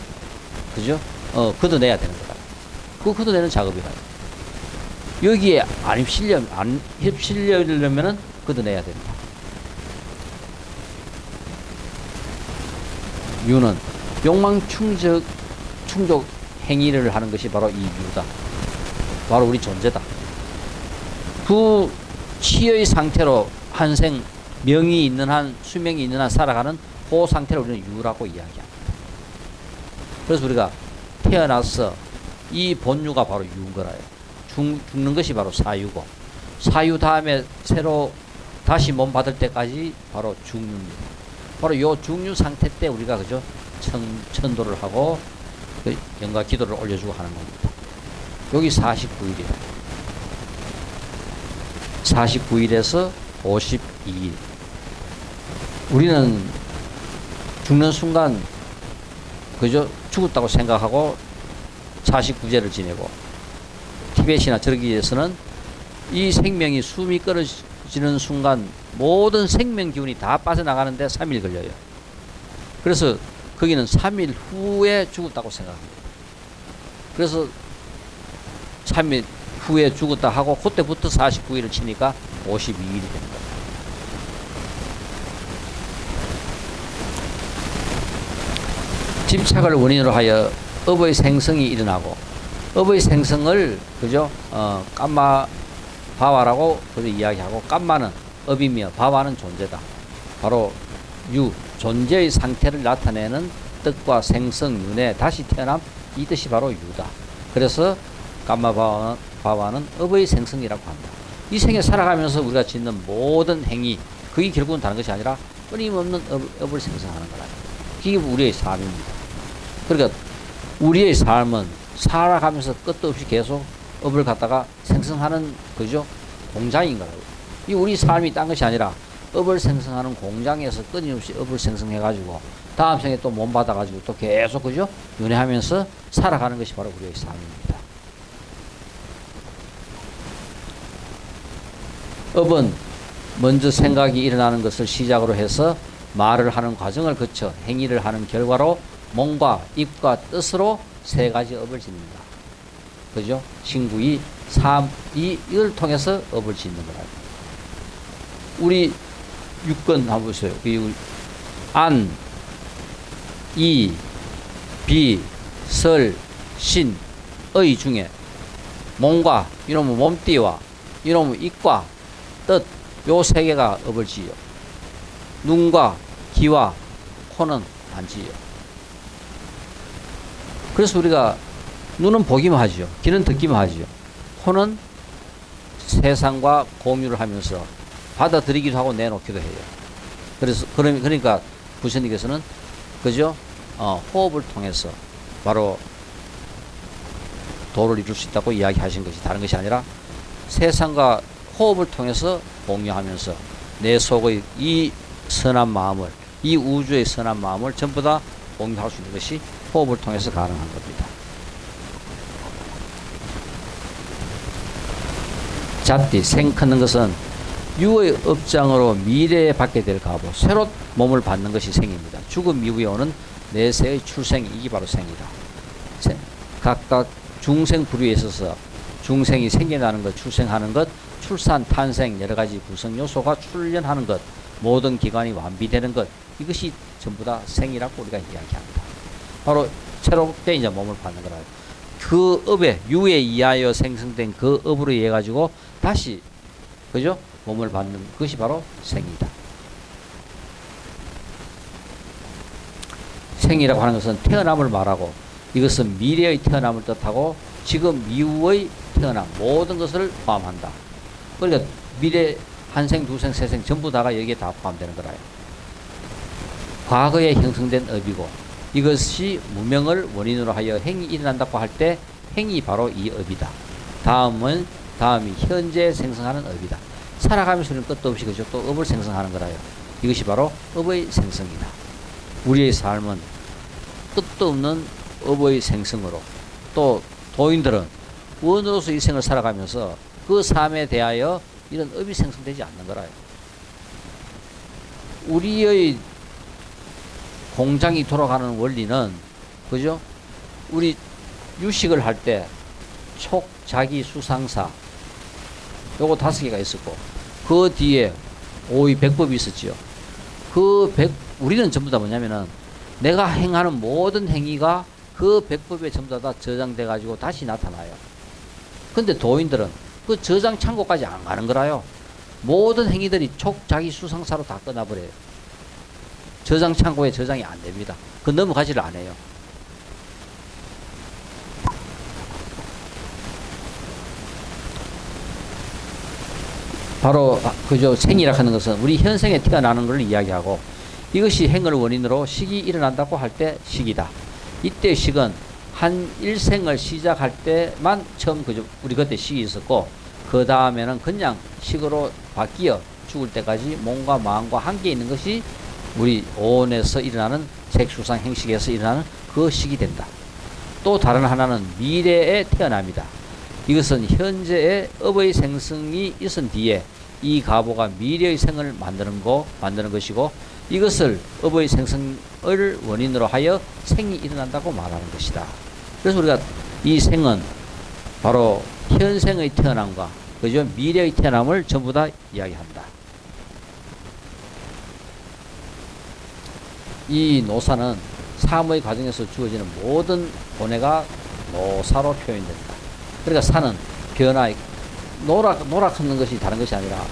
그죠? 걷어내야 되는 거야. 그 걷어내는 작업이라. 여기에 안 휩쓸려면은 걷어내야 된다. 유는 욕망 충족 행위를 하는 것이 바로 이 유다. 바로 우리 존재다. 그 치의 상태로 한생 명이 있는 한, 수명이 있는 한 살아가는 그 상태를 우리는 유라고 이야기합니다. 그래서 우리가 태어나서 이 본유가 바로 유인 거라요. 죽는 것이 바로 사유고, 사유 다음에 새로 다시 몸 받을 때까지 바로 중유입니다. 바로 요 중유 상태 때 우리가 그죠? 천도를 하고 그 영가 기도를 올려주고 하는 겁니다. 여기 49일이에요. 49일에서 52일. 우리는 죽는 순간 그저 죽었다고 생각하고 49제를 지내고, 티벳이나 저기에서는 이 생명이 숨이 끊어지는 순간 모든 생명 기운이 다 빠져나가는데 3일 걸려요. 그래서 거기는 3일 후에 죽었다고 생각합니다. 그래서 3일 후에 죽었다 하고 그때부터 49일을 치니까 52일이 되는 거예요. 집착을 원인으로 하여 업의 생성이 일어나고, 업의 생성을 그죠? 깜마 바와라고 이야기하고, 깜마는 업이며 바와는 존재다. 바로 존재의 상태를 나타내는 뜻과 생성, 윤회, 다시 태어남, 이 뜻이 바로 유다. 그래서 깜마 바와는 업의 생성이라고 한다. 이 생에 살아가면서 우리가 짓는 모든 행위, 그게 결국은 다른 것이 아니라 끊임없는 업을 생성하는 거라. 그게 우리의 삶입니다. 그러니까 우리의 삶은 살아가면서 끝도 없이 계속 업을 갖다가 생성하는 그죠? 공장인 거라고. 이 우리 삶이 딴 것이 아니라 업을 생성하는 공장에서 끊임없이 업을 생성해가지고 다음 생에 또 몸 받아가지고 또 계속 그죠? 윤회하면서 살아가는 것이 바로 우리의 삶입니다. 업은 먼저 생각이 일어나는 것을 시작으로 해서 말을 하는 과정을 거쳐 행위를 하는 결과로 몸과 입과 뜻으로 세 가지 업을 짓는다. 그죠? 신구이, 이걸 통해서 업을 짓는 거라. 우리 육권 한번 보세요. 안, 이, 비, 설, 신, 의 중에 몸과 이놈의 몸띠와 이놈의 입과 뜻, 요 세 개가 업을 지요. 눈과 귀와 코는 안 지요. 그래서 우리가 눈은 보기만 하지요. 귀는 듣기만 하지요. 코는 세상과 공유를 하면서 받아들이기도 하고 내놓기도 해요. 그래서 그러니까 부처님께서는 그죠? 호흡을 통해서 바로 도를 이룰 수 있다고 이야기하신 것이 다른 것이 아니라 세상과 호흡을 통해서 공유하면서 내 속의 이 선한 마음을, 이 우주의 선한 마음을 전부 다 공유할 수 있는 것이 호흡을 통해서 가능한 겁니다. 잣띠, 생 크는 것은 유의 업장으로 미래에 받게 될 가보, 새로 몸을 받는 것이 생입니다. 죽음 이후에 오는 내세의 출생이 이게 바로 생이다. 각각 중생 부류에 있어서 중생이 생겨나는 것, 출생하는 것, 출산, 탄생, 여러 가지 구성 요소가 출현하는 것, 모든 기관이 완비되는 것, 이것이 전부 다 생이라고 우리가 이야기합니다. 바로 새롭게 이제 몸을 받는 거라. 그 업에, 유에 의하여 생성된 그 업으로 인해 가지고 다시, 그죠? 몸을 받는 것이 바로 생이다. 생이라고 하는 것은 태어남을 말하고, 이것은 미래의 태어남을 뜻하고 지금 이후의 태어남 모든 것을 포함한다. 그러니까 미래 한 생, 두 생, 세 생 전부 다가 여기에 다 포함되는 거라요. 과거에 형성된 업이고 이것이 무명을 원인으로 하여 행이 일어난다고 할 때 행이 바로 이 업이다. 다음이 현재 생성하는 업이다. 살아가면서 우리는 끝도 없이 그죠? 또 업을 생성하는 거라요. 이것이 바로 업의 생성이다. 우리의 삶은 끝도 없는 업의 생성으로, 또 도인들은 원으로서 이 생을 살아가면서 그 삶에 대하여 이런 업이 생성되지 않는 거라요. 우리의 공장이 돌아가는 원리는 그죠? 우리 유식을 할 때 촉, 자기, 수상사 요거 5개가 있었고 그 뒤에 오의 백법이 있었지요. 우리는 전부 다 뭐냐면은 내가 행하는 모든 행위가 그 백법에 전부 다 저장돼 가지고 다시 나타나요. 근데 도인들은 그 저장 창고까지 안 가는 거라요. 모든 행위들이 촉, 자기, 수상사로 다 끝나버려요. 저장 창고에 저장이 안 됩니다. 그 넘어가지를 안 해요. 바로 그저 생이라 하는 것은 우리 현생에 태어나는 것을 이야기하고 이것이 행을 원인으로 식이 일어난다고 할 때 식이다. 이때 식은 한 일생을 시작할 때만 처음 그저 우리 그때 식이 있었고 그 다음에는 그냥 식으로 바뀌어 죽을 때까지 몸과 마음과 함께 있는 것이 우리 오온에서 일어나는 색수상 행식에서 일어나는 그 식이 된다. 또 다른 하나는 미래의 태어남이다. 이것은 현재의 업의 생성이 있은 뒤에 이 가보가 미래의 생을 만드는 것이고 이것을 업의 생성을 원인으로 하여 생이 일어난다고 말하는 것이다. 그래서 우리가 이 생은 바로 현생의 태어남과 그죠? 미래의 태어남을 전부 다 이야기한다. 이 노사는 삶의 과정에서 주어지는 모든 고뇌가 노사로 표현된다. 그러니까 사는 변화, 노락하는 것이 다른 것이 아니라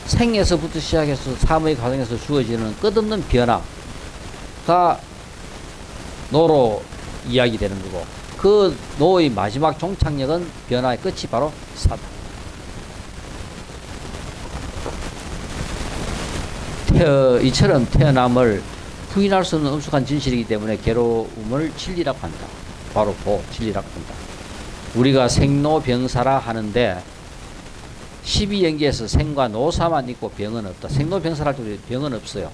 생에서부터 시작해서 삶의 과정에서 주어지는 끝없는 변화가 노로 이야기되는 거고 그 노의 마지막 종착역은 변화의 끝이 바로 사다. 이처럼 태어남을 부인할 수 없는 엄숙한 진실이기 때문에 괴로움을 진리라고 한다. 바로 진리라고 한다. 우리가 생로병사라 하는데 12연계에서 생과 노사만 있고 병은 없다. 생로병사랄 때 병은 없어요.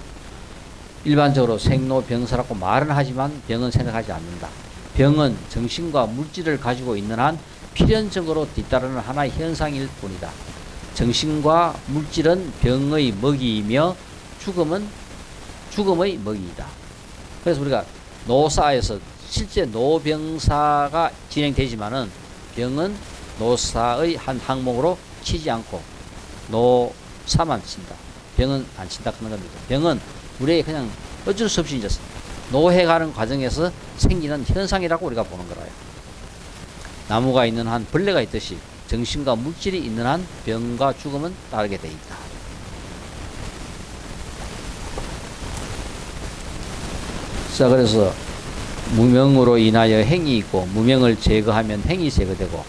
일반적으로 생로병사라고 말은 하지만 병은 생각하지 않는다. 병은 정신과 물질을 가지고 있는 한 필연적으로 뒤따르는 하나의 현상일 뿐이다. 정신과 물질은 병의 먹이이며 죽음은 죽음의 먹이이다. 그래서 우리가 노사에서 실제 노병사가 진행되지만은 병은 노사의 한 항목으로 치지 않고 노사만 친다. 병은 안 친다 하는 겁니다. 병은 우리의 그냥 어쩔 수 없이 이제 노해가는 과정에서 생기는 현상이라고 우리가 보는 거라요. 나무가 있는 한 벌레가 있듯이 정신과 물질이 있는 한 병과 죽음은 따르게 돼 있다. 자, 그래서 무명으로 인하여 행이 있고 무명을 제거하면 행이 제거되고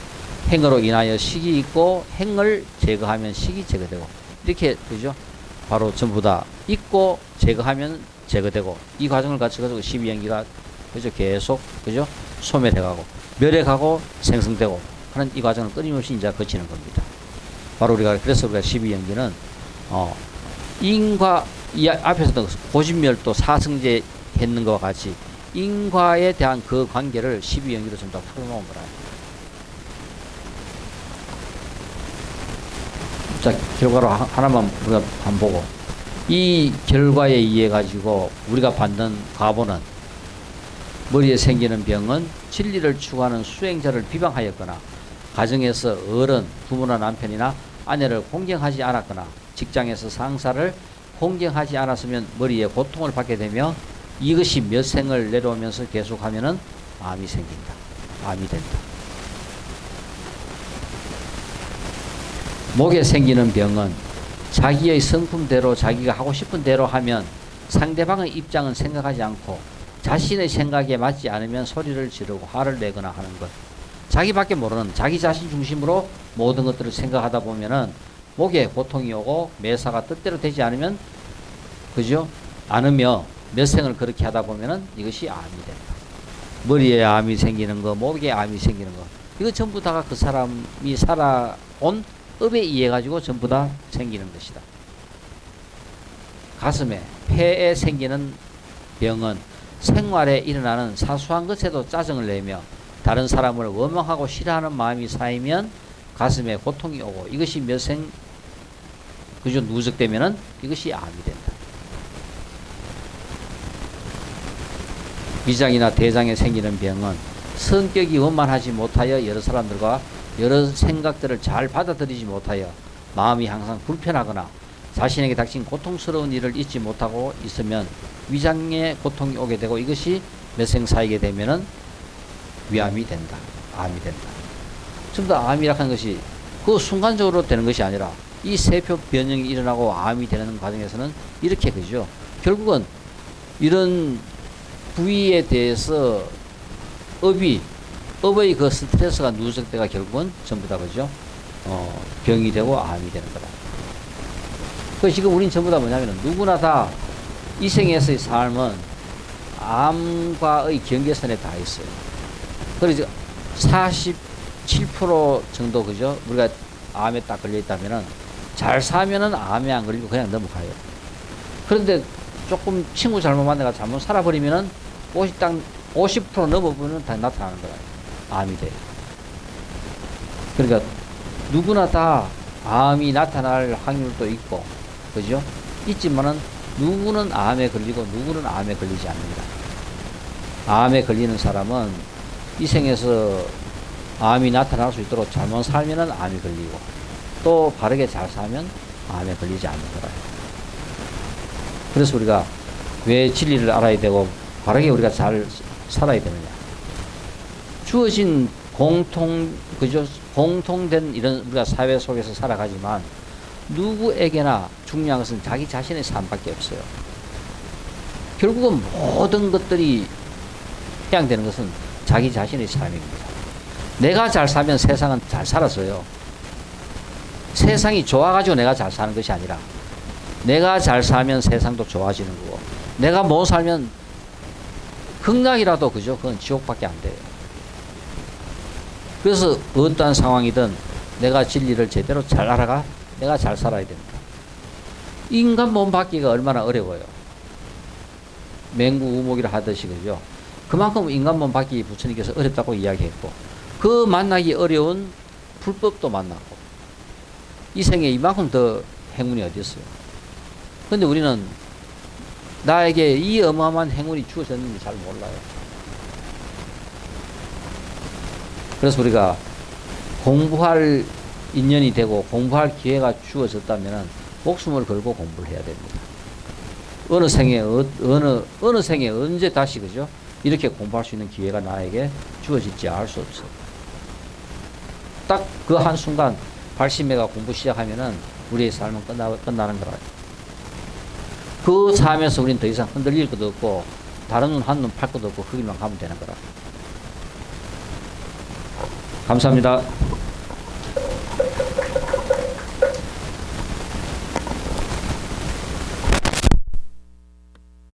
행으로 인하여 식이 있고 행을 제거하면 식이 제거되고 이렇게 그죠? 바로 전부 다 있고 제거하면 제거되고 이 과정을 거쳐서 12연기가 그죠? 계속 그죠? 소멸해가고 멸해가고 생성되고 하는 이 과정을 끊임없이 이제 거치는 겁니다. 바로 그래서 우리가 12연기는 인과 이 앞에서도 고진멸도 사성제 했는 것과 같이 인과에 대한 그 관계를 12연기로 전부 다 풀어놓은 거라. 자, 결과로 하나만 우리가 한번 보고 이 결과에 의해 가지고 우리가 받는 과보는 머리에 생기는 병은 진리를 추구하는 수행자를 비방하였거나 가정에서 어른, 부모나 남편이나 아내를 공경하지 않았거나 직장에서 상사를 공경하지 않았으면 머리에 고통을 받게 되며 이것이 몇 생을 내려오면서 계속하면은 암이 생긴다. 암이 된다. 목에 생기는 병은 자기의 성품대로 자기가 하고 싶은 대로 하면 상대방의 입장은 생각하지 않고 자신의 생각에 맞지 않으면 소리를 지르고 화를 내거나 하는 것. 자기밖에 모르는 자기 자신 중심으로 모든 것들을 생각하다 보면은 목에 고통이 오고 매사가 뜻대로 되지 않으면 그죠? 않으며 몇 생을 그렇게 하다 보면은 이것이 암이 된다. 머리에 암이 생기는 거, 목에 암이 생기는 거. 이거 전부 다가 그 사람이 살아온 업에 의해 가지고 전부 다 생기는 것이다. 가슴에, 폐에 생기는 병은 생활에 일어나는 사소한 것에도 짜증을 내며 다른 사람을 원망하고 싫어하는 마음이 쌓이면 가슴에 고통이 오고 이것이 몇 생 그저 누적되면은 이것이 암이 된다. 위장이나 대장에 생기는 병은 성격이 원만하지 못하여 여러 사람들과 여러 생각들을 잘 받아들이지 못하여 마음이 항상 불편하거나 자신에게 닥친 고통스러운 일을 잊지 못하고 있으면 위장에 고통이 오게 되고 이것이 몇 생 쌓이게 되면은 위암이 된다. 암이 된다. 전부 다 암이라 하는 것이 그 순간적으로 되는 것이 아니라 이 세포 변형이 일어나고 암이 되는 과정에서는 이렇게 되죠. 결국은 이런 부위에 대해서 업의 그 스트레스가 누적돼가 결국은 전부 다 그죠? 병이 되고 암이 되는 거다. 그 지금 우린 전부 다 뭐냐면은 누구나 다 이 생에서의 삶은 암과의 경계선에 다 있어요. 그래서 47% 정도 그죠? 우리가 암에 딱 걸려 있다면은 잘 사면은 암에 안 걸리고 그냥 넘어가요. 그런데 조금 친구 잘못 만나가 잘못 살아버리면은 50% 넘어보면 다 나타나는 거예요. 암이 돼요. 그러니까 누구나 다 암이 나타날 확률도 있고, 그죠? 있지만은 누구는 암에 걸리고 누구는 암에 걸리지 않는다. 암에 걸리는 사람은 이 생에서 암이 나타날 수 있도록 잘못 살면은 암이 걸리고 또 바르게 잘 살면 암에 걸리지 않는 거라요. 그래서 우리가 왜 진리를 알아야 되고 바르게 우리가 잘 살아야 되느냐. 주어진 공통된 이런 우리가 사회 속에서 살아가지만 누구에게나 중요한 것은 자기 자신의 삶밖에 없어요. 결국은 모든 것들이 해양되는 것은 자기 자신의 삶입니다. 내가 잘 살면 세상은 잘 살았어요. 세상이 좋아가지고 내가 잘 사는 것이 아니라 내가 잘 살면 세상도 좋아지는 거고 내가 못 살면 극락이라도 그죠? 그건 지옥밖에 안 돼요. 그래서 어떠한 상황이든 내가 진리를 제대로 잘 알아가 내가 잘 살아야 됩니다. 인간 몸 받기가 얼마나 어려워요. 맹구우목이라 하듯이 그죠? 그만큼 인간 몸 받기 부처님께서 어렵다고 이야기했고 그 만나기 어려운 불법도 만났고 이 생에 이만큼 더 행운이 어디 있어요. 그런데 우리는 나에게 이 어마어마한 행운이 주어졌는지 잘 몰라요. 그래서 우리가 공부할 인연이 되고 공부할 기회가 주어졌다면 목숨을 걸고 공부를 해야 됩니다. 어느 생에 어느 생에 언제 다시 그죠? 이렇게 공부할 수 있는 기회가 나에게 주어질지 알 수 없어. 딱 그 한순간 발심해가 공부 시작하면은 우리의 삶은 끝나는 거라. 그 삶에서 우리는 더 이상 흔들릴 것도 없고 다른 눈 한 눈 팔 것도 없고 그 길만 가면 되는 거라. 감사합니다.